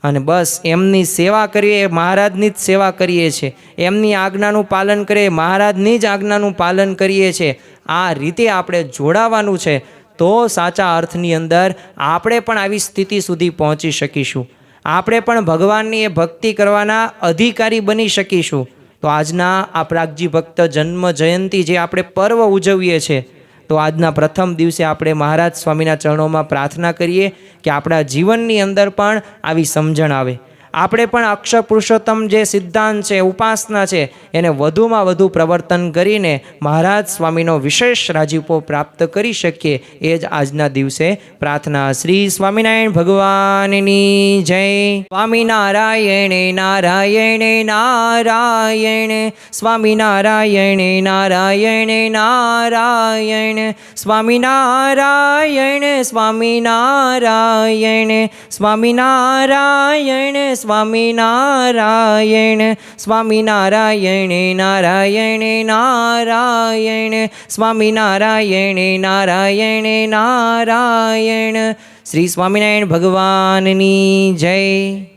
અને બસ એમની સેવા કરીએ, મહારાજની જ સેવા કરીએ છીએ, એમની આજ્ઞાનું પાલન કરીએ, મહારાજની જ આજ્ઞાનું પાલન કરીએ છીએ. આ રીતે આપણે જોડાવાનું છે, તો સાચા અર્થની અંદર આપણે પણ આવી સ્થિતિ સુધી પહોંચી શકીશું. આપણે પણ ભગવાનની એ ભક્તિ કરવાના અધિકારી બની શકીશું. તો આજના આ પ્રાગજી ભક્ત જન્મ જયંતિ જે આપણે પર્વ ઉજવીએ છીએ, તો આજના પ્રથમ દિવસે આપણે મહારાજ સ્વામીના ચરણોમાં પ્રાર્થના કરીએ કે આપણા જીવનની અંદર પણ આવી સમજણ આવે, આપણે પણ અક્ષર પુરુષોત્તમ જે સિદ્ધાંત છે, ઉપાસના છે, એને વધુમાં વધુ પ્રવર્તન કરીને મહારાજ સ્વામીનો વિશેષ રાજીપો પ્રાપ્ત કરી શકીએ. એ જ આજના દિવસે પ્રાર્થના. શ્રી સ્વામિનારાયણ ભગવાનની જય. સ્વામિનારાયણ નારાયણ નારાયણ, સ્વામિનારાયણ નારાયણ નારાયણ, સ્વામિનારાયણ સ્વામિનારાયણ, સ્વામિનારાયણ સ્વામિનારાયણ, સ્વામિનારાયણ નારાયણ નારાયણ, સ્વામિનારાયણ નારાયણ નારાયણ. શ્રી સ્વામિનારાયણ ભગવાનની જય.